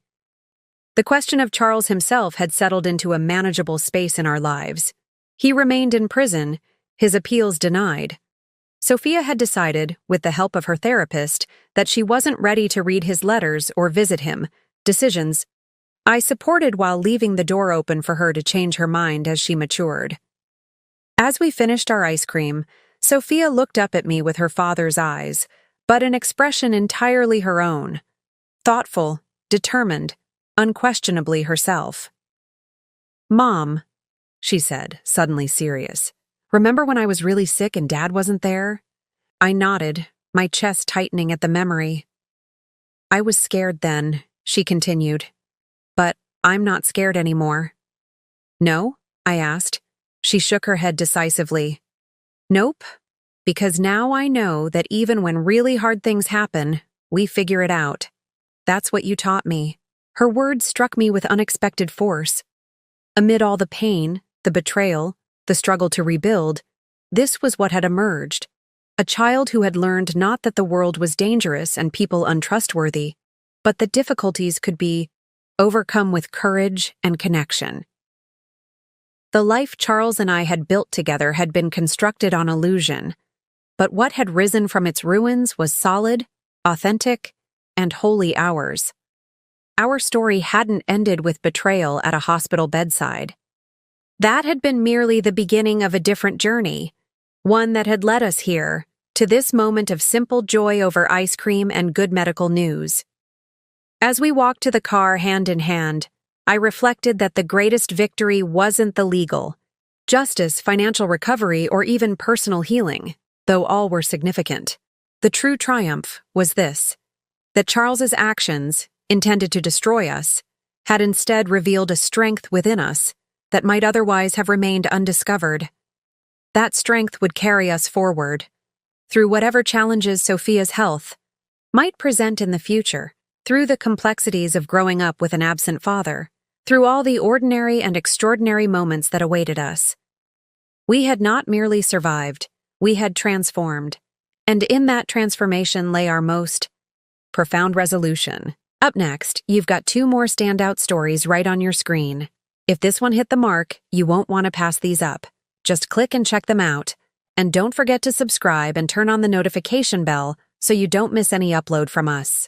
The question of Charles himself had settled into a manageable space in our lives. He remained in prison, his appeals denied. Sophia had decided, with the help of her therapist, that she wasn't ready to read his letters or visit him, decisions I supported while leaving the door open for her to change her mind as she matured. As we finished our ice cream, Sophia looked up at me with her father's eyes, but an expression entirely her own. Thoughtful, determined, unquestionably herself. "Mom," she said, suddenly serious, "remember when I was really sick and Dad wasn't there?" I nodded, my chest tightening at the memory. "I was scared then," she continued. "But I'm not scared anymore." "No?" I asked. She shook her head decisively. "Nope, because now I know that even when really hard things happen, we figure it out. That's what you taught me." Her words struck me with unexpected force. Amid all the pain, the betrayal, the struggle to rebuild, this was what had emerged. A child who had learned not that the world was dangerous and people untrustworthy, but that difficulties could be overcome with courage and connection. The life Charles and I had built together had been constructed on illusion, but what had risen from its ruins was solid, authentic, and wholly ours. Our story hadn't ended with betrayal at a hospital bedside. That had been merely the beginning of a different journey, one that had led us here, to this moment of simple joy over ice cream and good medical news. As we walked to the car hand in hand, I reflected that the greatest victory wasn't the legal, justice, financial recovery, or even personal healing, though all were significant. The true triumph was this, that Charles's actions, intended to destroy us, had instead revealed a strength within us that might otherwise have remained undiscovered. That strength would carry us forward, through whatever challenges Sophia's health might present in the future, through the complexities of growing up with an absent father, through all the ordinary and extraordinary moments that awaited us. We had not merely survived, we had transformed, and in that transformation lay our most profound resolution. Up next, you've got 2 more standout stories right on your screen. If this one hit the mark, you won't want to pass these up. Just click and check them out. And don't forget to subscribe and turn on the notification bell so you don't miss any upload from us.